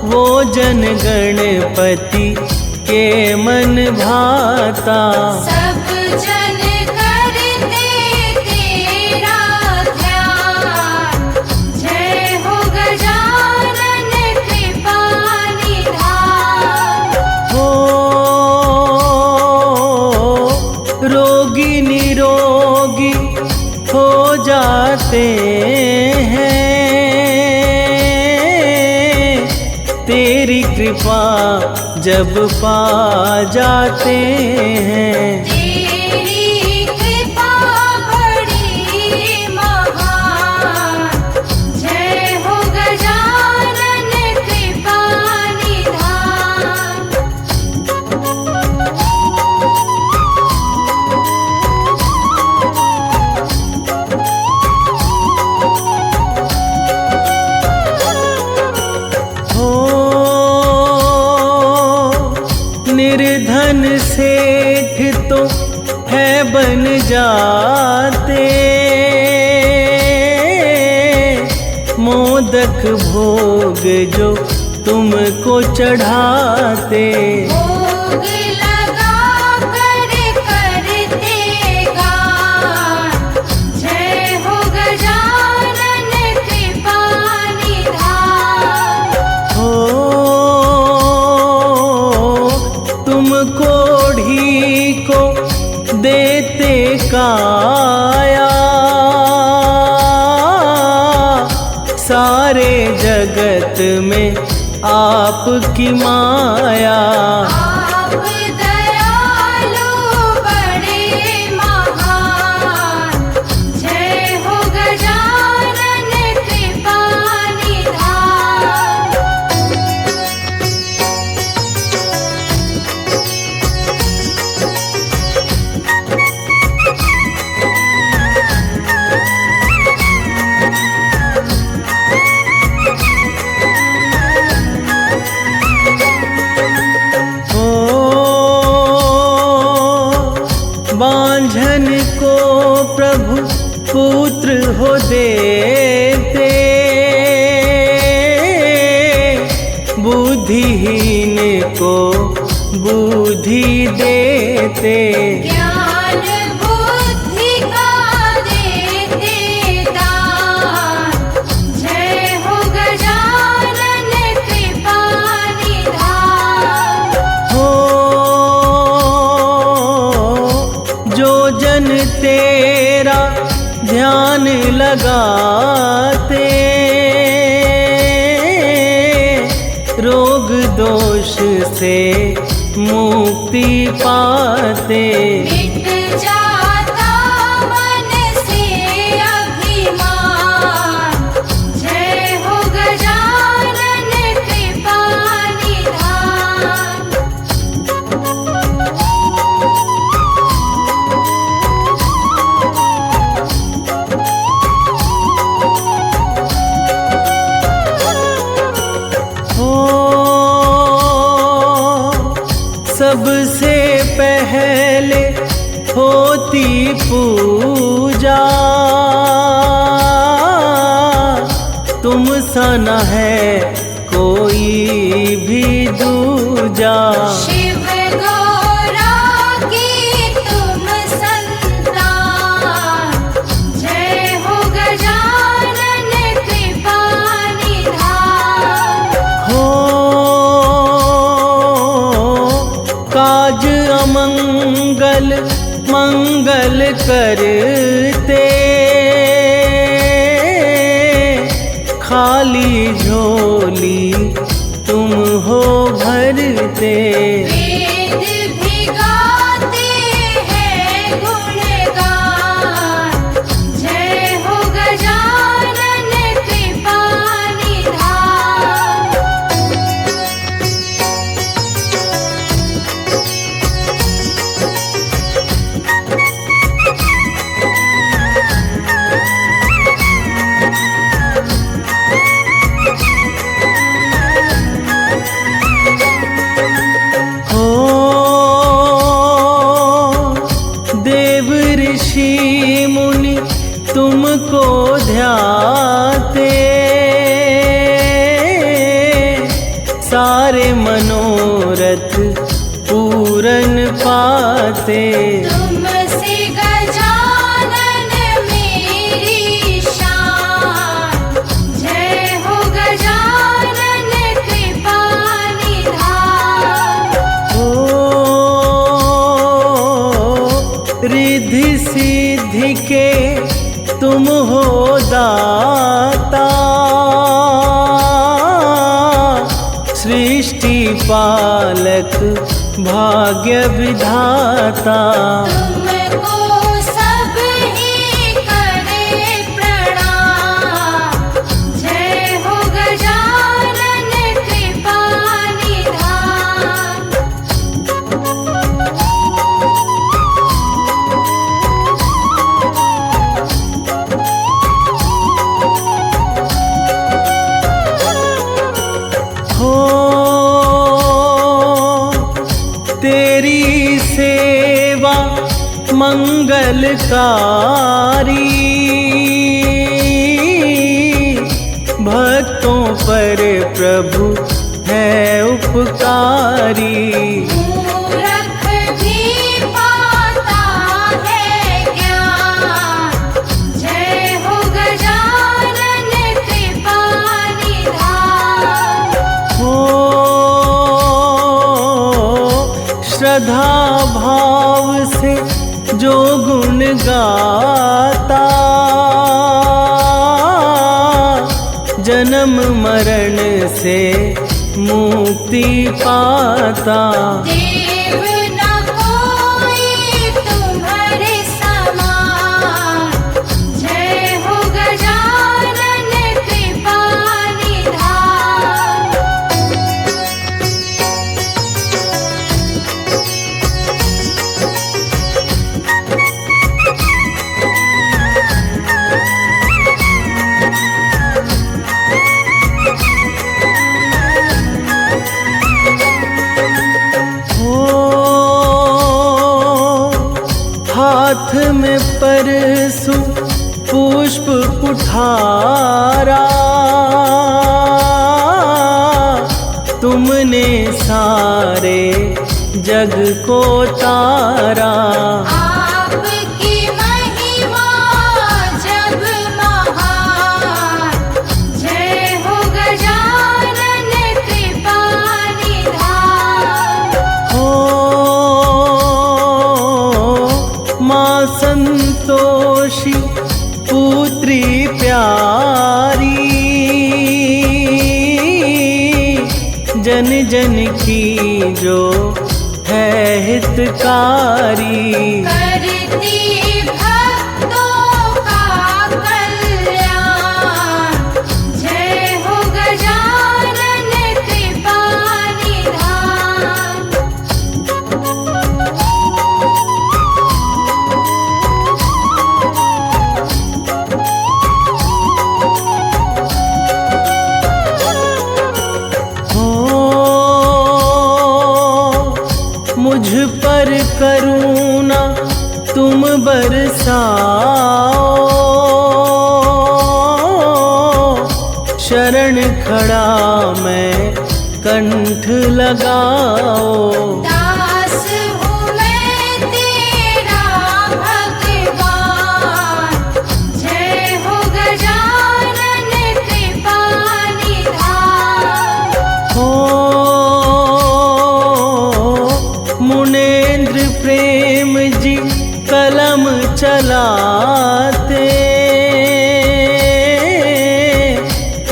वो जन गणपति के मन भाता।
सब जन करते तेरा ध्यान, जय हो गजानन कृपा निधान।
हो रोगी निरोगी हो जाते हैं, तेरी कृपा जब पा जाते हैं।
तेरी कृपा बड़ी महान, जय हो गजानन कृपा निधान।
निर्धन सेठ तो है बन जाते, मोदक भोग जो तुमको चढ़ाते।
भोग लगा कर करते गान, जय हो गजानन कृपा निधान।
हो तुम कोढ़ी को देते काया, सारे जगत में आपकी माया।
आप दयालु बड़े महान, जय हो गजानन कृपा निधान।
बांझन को प्रभु पुत्र हो देते, बुद्धिहीन को बुद्धि देते।
ज्ञान बुद्धि का देते दान, जय हो गजानन कृपा निधान।
हो जो जन तेरा ध्यान लगाते, रोग दोष से मुक्ति पाते।
मिट जाता मन से अभिमान, जय हो गजानन कृपा निधान।
सबसे पहले हो पूजा, तुम सा न है कोई भी दूजा।
शिव गौरा की तुम संतान, जय हो गजानन कृपा निधान।
हो काज अमंगल मंगल करते, खाली झोली तुम हो भरते।
वेद भी गाते हैं गुणगान, जय हो गजानन कृपा निधान।
हो देव ऋषि मुनि तुमको ध्याते, सारे मनोरथ पूरन पाते।
तुमसे गजानन मेरी शान, जय हो गजानन कृपा निधान।
हो रिद्धि सिद्धि के तुम हो दाता, सृष्टि पालक भाग्य विधाता।
तुमको सब ही करे प्रणाम, जय हो गजानन कृपा निधान।
हो तेरी सेवा मंगलकारी, भक्तों पर प्रभु है उपकारी।
मूरख भी पाता है ज्ञान, जय हो गजानन कृपा निधान।
हो श्रद्धा भाव से जो गुण गाता, जन्म मरण से मुक्ति पाता।
देव न कोई तुम्हारे समान, जय हो गजानन कृपा निधान।
हाथ में परसु पुष्प कुठारा, तुमने सारे जग को तारा।
आपकी महिमा जग महान, जय हो गजानन कृपा निधान।
हो माँ संतोषी पुत्री प्यारी, जन जन की जो है हितकारी।
करती भक्तों का कल्याण, जय हो गजानन कृपा निधान।
मुझ पर करुणा बरसाओ, शरण खड़ा मैं कंठ लगाओ।
दास हूँ मैं तेरा भगवान, जय हो गजानन कृपा निधान।
हो मुनेन्द्र प्रेम जी कलम चलाते,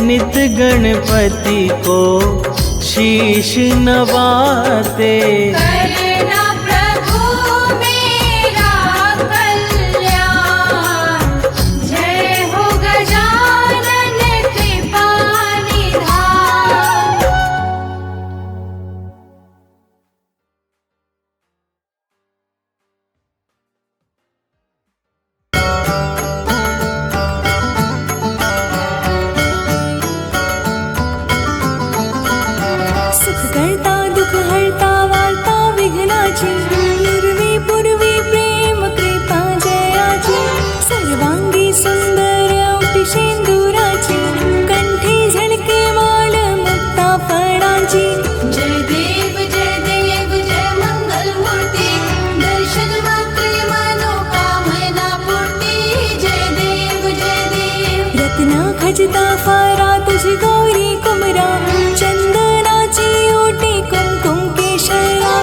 नित गणपति को शीश नवाते।
करना प्रभु मेरा कल्याण, जय हो गजानन कृपा निधान।
सुख करता दुख हरता वार्ता विघ्नाची, पूर्वी पूर्वी प्रेम कृपा जयाची। सर्वांगी सुंदर ओटी शेंदुराची, कंठी झळके माळ मुक्ता फळांची।
जय देव जय मंगल मूर्ती, दर्शन मात्रे मनोकामना पूर्ती। जय देव
रत्ना खचिता फारा तुझी गौरी कुमरा, चंदनाची ओटी कुमकुम केशरा।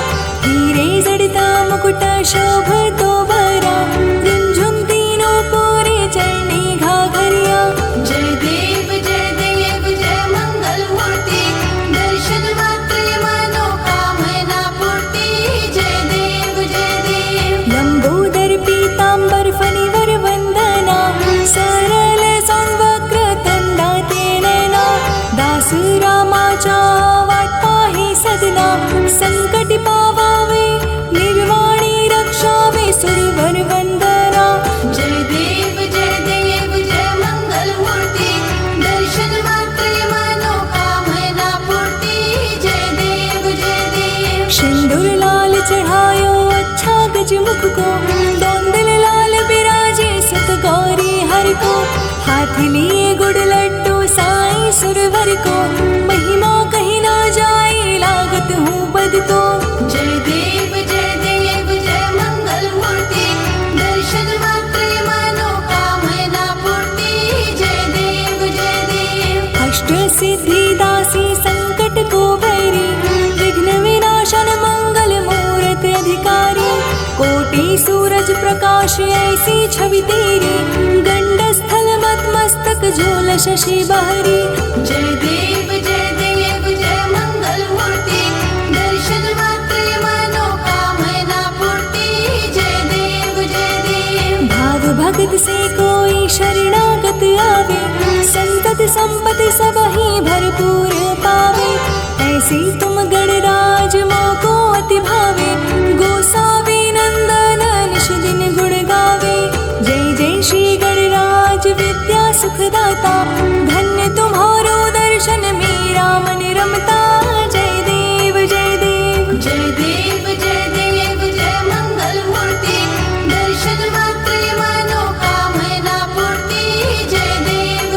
हिरे जडता मुकुट शोभतो बरा, रुंझुनती नूपुरे चरणी घाघरिया।
जय देव जय मंगल मूर्ती, दर्शन मात्रे मनोकामना पूर्ती। जय देव
लंबोदर पीतांबर फणीवर वंदना, सरल सौंवक्र तंडाते नयना। दास रामाच्या वाट पाही सदना, संकट पावावे निर्वाणी रक्षावे सुरवर वंदना।
जय देव जय मंगल मूर्ती, दर्शन मात्रे मनोकामना पूर्ती। जय देव
सिंदूर लाल चढ़ायो अच्छा गजमुख को, दौंदल लाल बिराजे सत गौरी हर को। हाथ लिए गुड़ लड्डू साईं सुरवर को, महिमा कही ना जाए लागत हूँ बद को।
जय देव जय मंगल मूर्ती, दर्शन मात्रे मनोकामना पूर्ती। जय देव
अष्ट सिद्धि दासी संकट को बैरी, विघ्न विनाशन मंगल मूरत अधिकारी। कोटि सूरज प्रकाश ऐसी छवि तेरी, गंड स्थल मत मस्तक झूल शशि बहरी।
जय देव जय मंगल मूर्ती, दर्शन मात्रे मनोकामना पूर्ती। जय देव
भाव भगत से कोई शरणागत आवे, संतत संपत्ति सब ही भरपूर पावे। ऐसी तुम गणराज मोको अति भावे, गोसावी नंदन निश दिन गुण गावे। जय जय श्री गणराज विद्या सुखदाता, धन्य तुम्हारो दर्शन मेरा मन रमता। जय देव
जय मंगल मूर्ती, दर्शन मात्रे मनोकामना पूर्ती। जय देव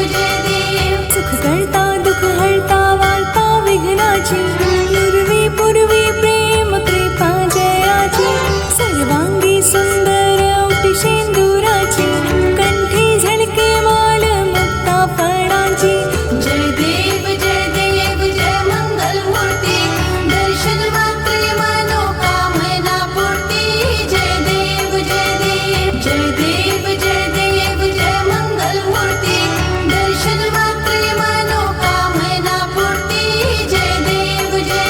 सुख करता दुख हरता वार्ता विघ्नाची, पूर्वी पूर्वी प्रेम कृपा जयाची। सर्वांगी सुंदर ओटी शेंदुराची, कंठी झळके माळ मुक्ता फळांची।
जय देव जय मंगल मूर्ती, दर्शन मात्रे मनोकामना पूर्ती। जय देव जय मंगल मूर्ती, दर्शन मात्रे मनोकामना पूर्ती। जय देव
जय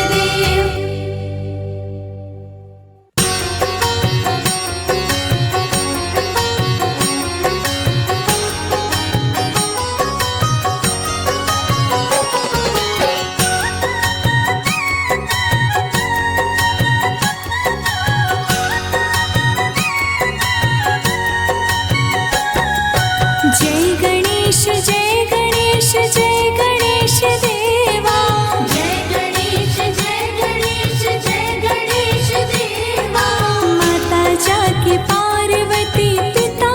गणेश देवा।
जय गणेश देवा।
माता जाके पार्वती पिता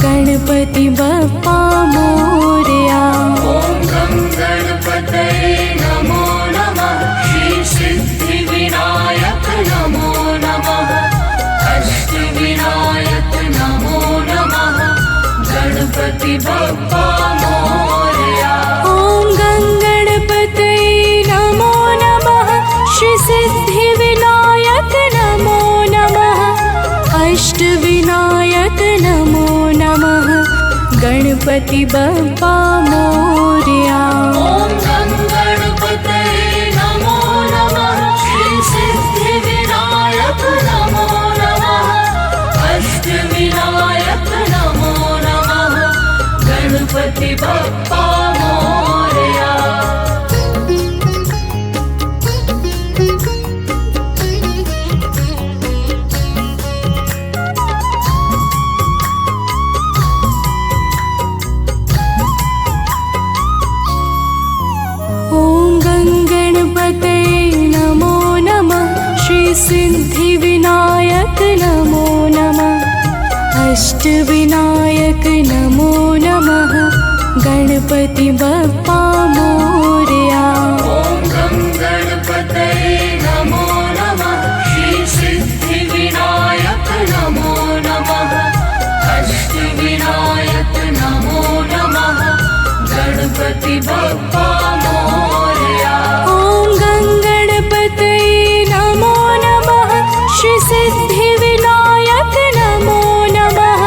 गणपति बप्पा मोरया।
ॐ गं गणपतये नमो नमः। श्री सिद्धिविनायक नमो नमः। अष्टविनायक नमो नमः। गणपति बप्पा मोरया।
ॐ गं गणपतये नमो नमः। श्री सिद्धिविनायक नमो नमः। अष्टविनायक नमो नमः। गणपति बप्पा मोरया।
ॐ गं गणपतये नमो नमः। श्री सिद्धिविनायक नमो नमः। अष्टविनायक नमो नमः। गणपति बप्पा मोरया।
ॐ गं गणपतये नमो नमः। श्री सिद्धिविनायक नमो नमः। अष्टविनायक नमो नमः। गणपति बप्पा मोरया।
ॐ गं गणपतये नमो नमः। श्री सिद्धिविनायक नमो नमः। अष्टविनायक नमो नमः। गणपति बप्पा मोरया।
ॐ गं गणपतये नमो नमः। श्री सिद्धिविनायक नमो नमः।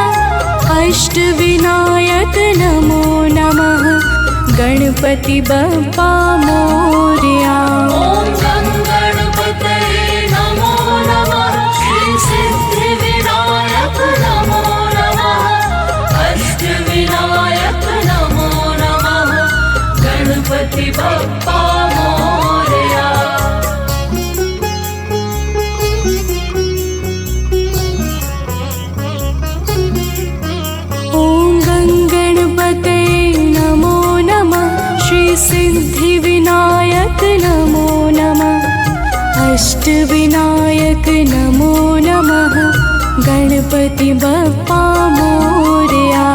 अष्टविनायक नमो नमः। गणपति बप्पा मोरया।
ॐ गं गणपतये नमो नमः। श्री सिद्धिविनायक नमो नमः। अष्टविनायक नमो नमः। गणपति बप्पा मोरया।
ॐ गं गणपतये नमो नमः। श्री सिद्धिविनायक नमो नमः। अष्टविनायक नमो नमः। गणपति बप्पा मोरया।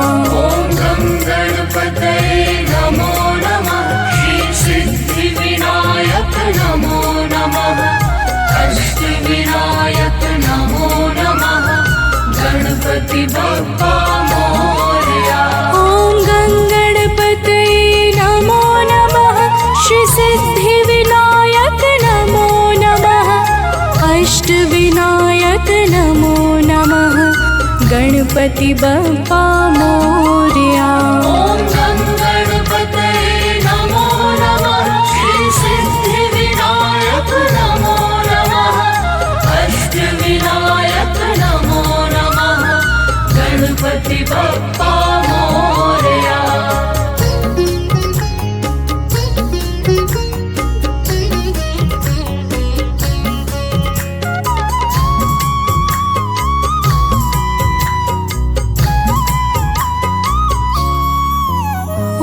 ॐ गं गणपतये नमो नमः। श्री सिद्धिविनायक नमो नमः। अष्टविनायक नमो नमः। गणपति बप्पा मोरया।
ॐ गं गणपतये नमो नमः। श्री सिद्धिविनायक नमो नमः। अष्टविनायक नमो नमः। गणपति बप्पा मोरया।
ॐ गं गणपतये नमो नमः। श्री सिद्धिविनायक नमो नमः। अष्टविनायक नमो नमः। गणपति बप्पा मोरया।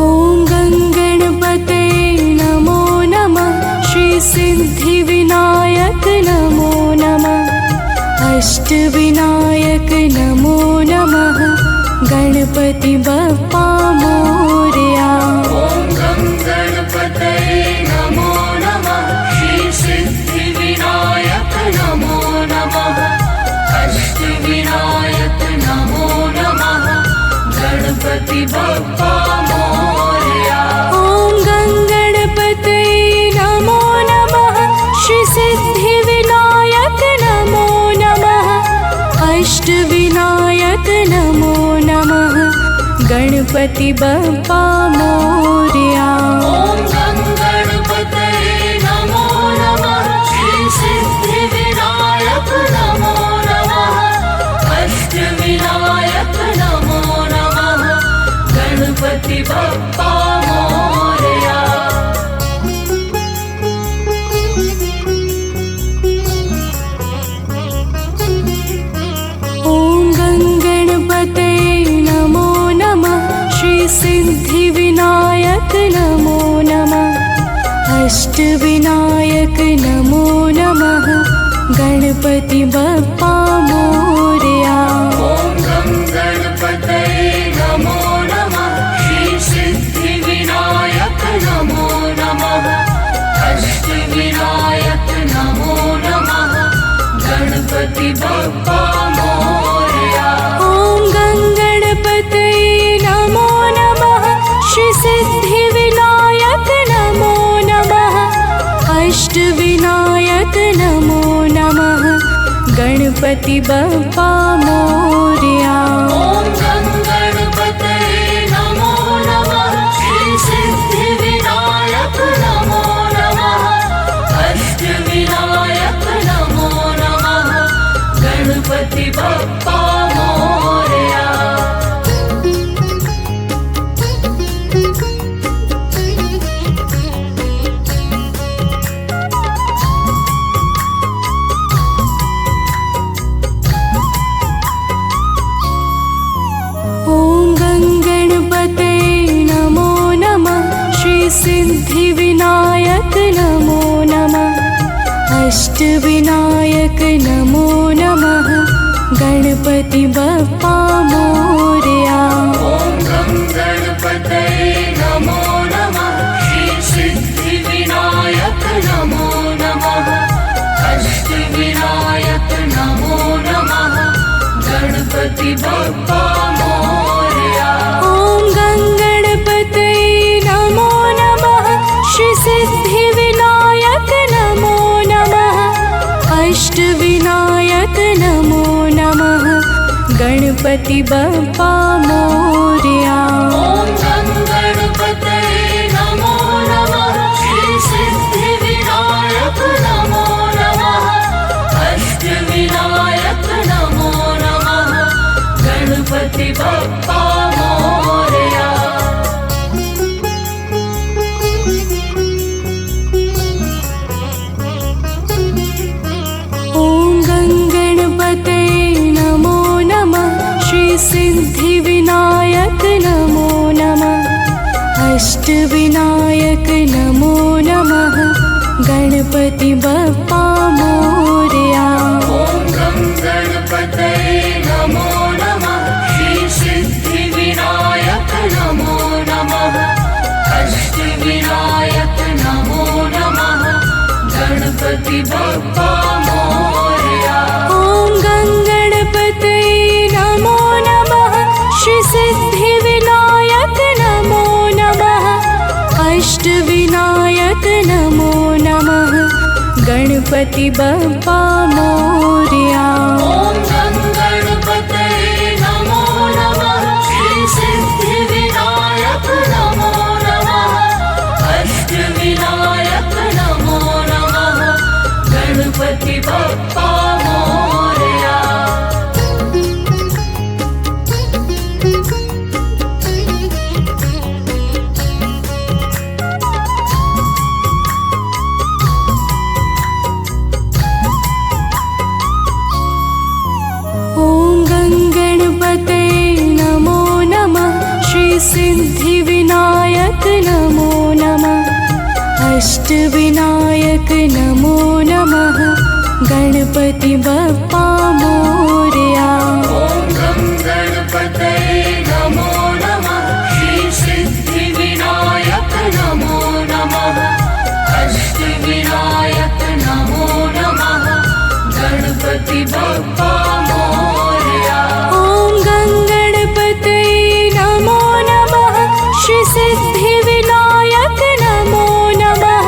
ॐ गं गणपतये नमो नमः। श्री सिद्धिविनायक नमो नमः। अष्टविनायक नमो नमः। गणपति बप्पा मोरया।
ॐ गं गणपतये नमो नमः। श्री सिद्धिविनायक नमो नमः। अष्टविनायक नमो नमः। गणपति बप्पा मोरया।
ॐ गं गणपतये नमो नमः। श्री सिद्धिविनायक नमो नमः। अष्टविनायक नमो नमः। गणपति बप्पा मोरया।
ॐ गं गणपतये नमो नमः। श्री सिद्धिविनायक नमो नमः। अष्टविनायक नमो नमः। गणपति बप्पा मोरया।
ॐ गं गणपतये नमो नमः। श्री सिद्धिविनायक नमो नमः। अष्टविनायक नमो नमः। गणपति बप्पा मोरया।
ॐ गं गणपतये गणपति बप्पा मोरया।
ॐ गङ्गणपतये नमो नमः। श्री सिद्धिविनायक नमो नमः। अष्टविनायक नमो नमः। गणपति बप्पा मोरया।
ॐ गणपतये नमो नमः। श्री सिद्धिविनायक नमो नमः। अष्टविनायक नमो नमः। गणपति बप्पा मोरया।
ॐ गङ्गणपतये नमो नमः। श्री सिद्धिविनायक नमो नमः। अष्टविनायक नमो नमः। गणपति बप्पा मोरया।
ॐ गणपतये नमो नमः। श्री सिद्धिविनायक नमो नमः। अष्टविनायक नमो नमः। गणपति बप्पा मोरया।
ॐ गङ्गणपतये नमो नमः। श्री सिद्धिविनायक नमो नमः। अष्टविनायक नमो नमः। गणपति बप्पा मोरया।
ॐ गणपतये नमो नमः। श्री सिद्धिविनायक नमो नमः। अष्टविनायक नमो नमः। गणपति बप्पा मोरया।
ॐ गङ्गणपतये नमो नमः। श्री सिद्धिविनायक नमो नमः। अष्टविनायक नमो नमः। गणपति बप्पा मोरया।
ॐ गणपतये नमो नमः। श्री सिद्धिविनायक नमो नमः। अष्टविनायक नमो नमः। गणपति बप्पा मोरया।
ॐ गङ्गणपतये नमो नमः। श्री सिद्धिविनायक नमो नमः। अष्टविनायक नमो नमः। गणपति बप्पा मोरया।
ॐ गणपतये नमो नमः। श्री सिद्धिविनायक नमो नमः। अष्टविनायक नमो नमः। गणपति बप्पा मोरया।
ॐ गङ्गणपतये नमो नमः। श्री सिद्धिविनायक नमो नमः। अष्टविनायक नमो नमः। गणपति बप्पा मोरया।
ॐ गणपतये नमो नमः। श्री सिद्धिविनायक नमो नमः। अष्टविनायक नमो नमः। गणपति बप्पा मोरया।
ॐ गङ्गणपतये नमो नमः। श्री सिद्धिविनायक नमो नमः।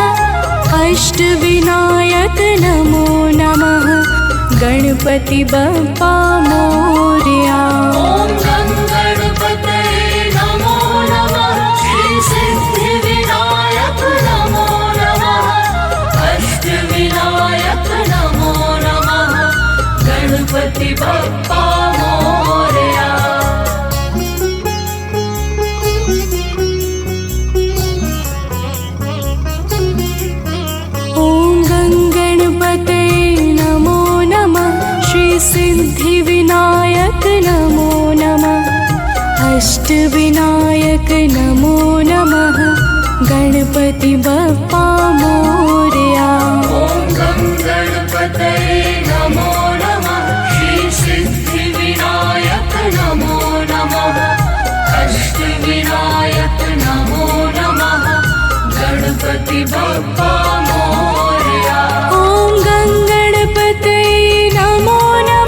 अष्टविनायक नमो नमः। गणपति बप्पा मोरया।
ॐ गणपतये नमो नमः। श्री सिद्धिविनायक नमो नमः। अष्टविनायक नमो नमः। गणपति बप्पा मोरया।
ॐ गङ्गणपतये नमो नमः। श्री सिद्धिविनायक नमो नमः। अष्टविनायक नमो नमः। गणपति बप्पा मोरया।
ॐ गणपतये नमो नमः। श्री सिद्धिविनायक नमो नमः। अष्टविनायक नमो नमः। गणपति बप्पा मोरया।
ॐ गङ्गणपतये नमो नमः।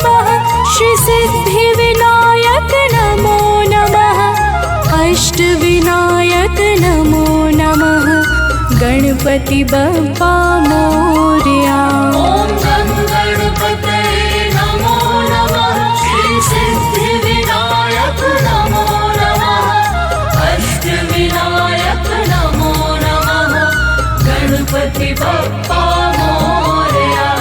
अष्टविनायक नमो नमः गणपति बप्पा मोरया।
ॐ गं गणपतये नमो नमः श्री सिद्धिविनायक नमो नमः अष्टविनायक नमो नमः गणपति बप्पा मोरया।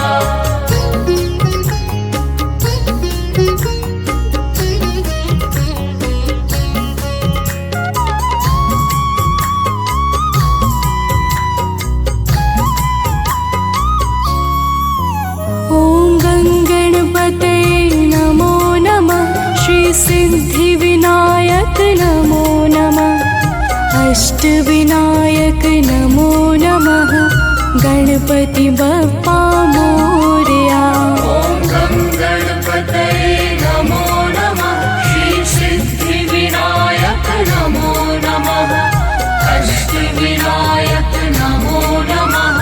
सिद्धिविनायक नमो नमः अष्टविनायक नमो नमः गणपति बप्पा मोरया।
ॐ गं गणपतये नमो नमः श्री सिद्धिविनायक नमो नमः अष्टविनायक नमो नमः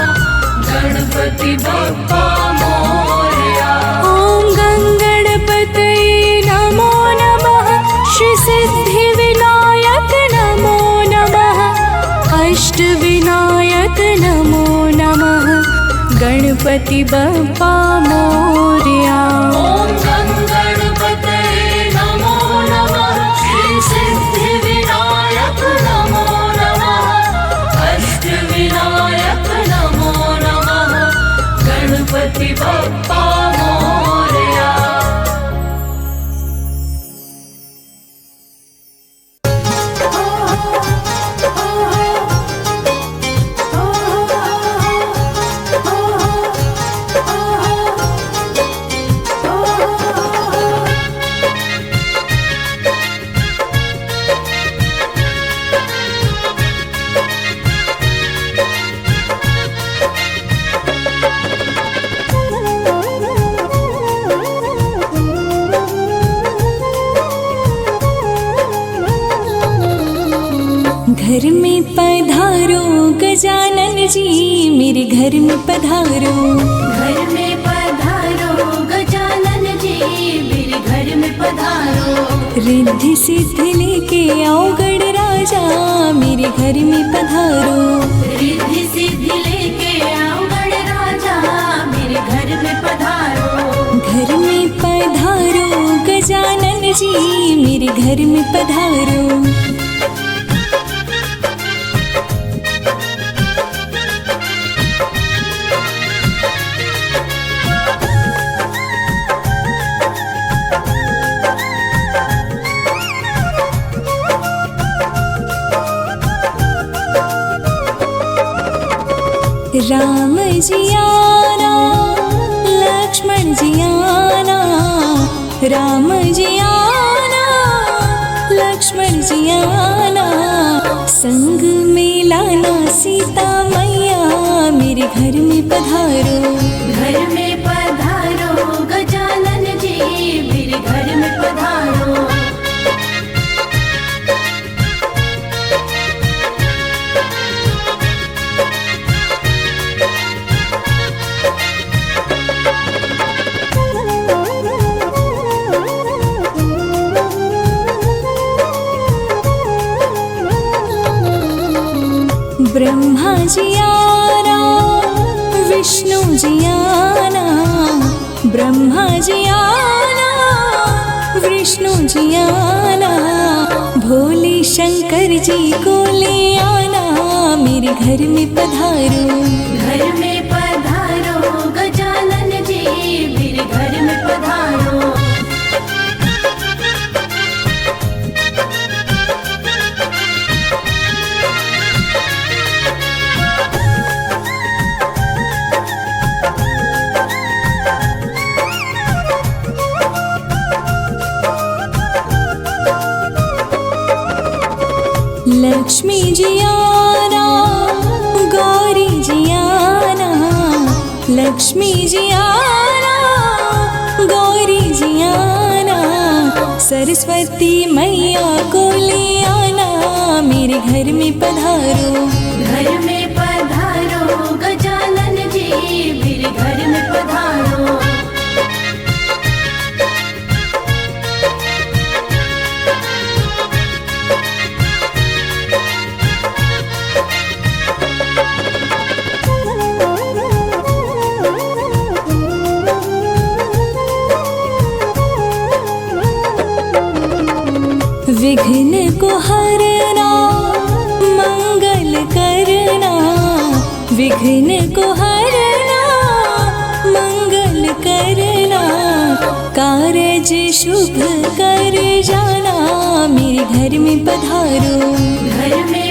गणपति बप्पा मोरया।
ॐ गं गणपतये नमो नमः श्री सिद्धिविनायक नमो नमः अष्टविनायक नमो नमः गणपति बप्पा मोरया।
ॐ गं गणपतये नमो नमः श्री सिद्धिविनायक नमो नमः अष्टविनायक नमो नमः गणपति बप्पा मोरया।
घर में पधारो गजानन जी मेरे घर में पधारो।
घर में पधारो गजानन जी मेरे घर में पधारो।
रिद्धि सिद्धि लेके आओ गण राजा मेरे घर में पधारो।
रिद्धि सिद्धि लेके आओ गण राजा मेरे घर में पधारो।
घर में पधारो गजानन जी मेरे घर में पधारो। राम जी आना लक्ष्मण जी आना राम जी आना लक्ष्मण जी आना संग में लाना सीता मैया मेरे घर में पधारो।
घर में पधारो गजानन जी मेरे घर में पधारो।
ब्रह्मा जी आना विष्णु जी आना ब्रह्मा जी आना विष्णु जी आना भोले शंकर जी को ले आना मेरे घर में पधारो।
घर में पधारो गजानन जी मेरे घर में पधारो।
लक्ष्मी जी आना गौरी जी आना लक्ष्मी जी आना गौरी जी आना सरस्वती मैया को ले आना मेरे घर में पधारो।
घर में पधारो गजानन जी मेरे घर में पधारो।
को हरना मंगल करना, विघ्न को हरना मंगल करना, कारज शुभ कर जाना, मेरे घर में पधारो।
घर में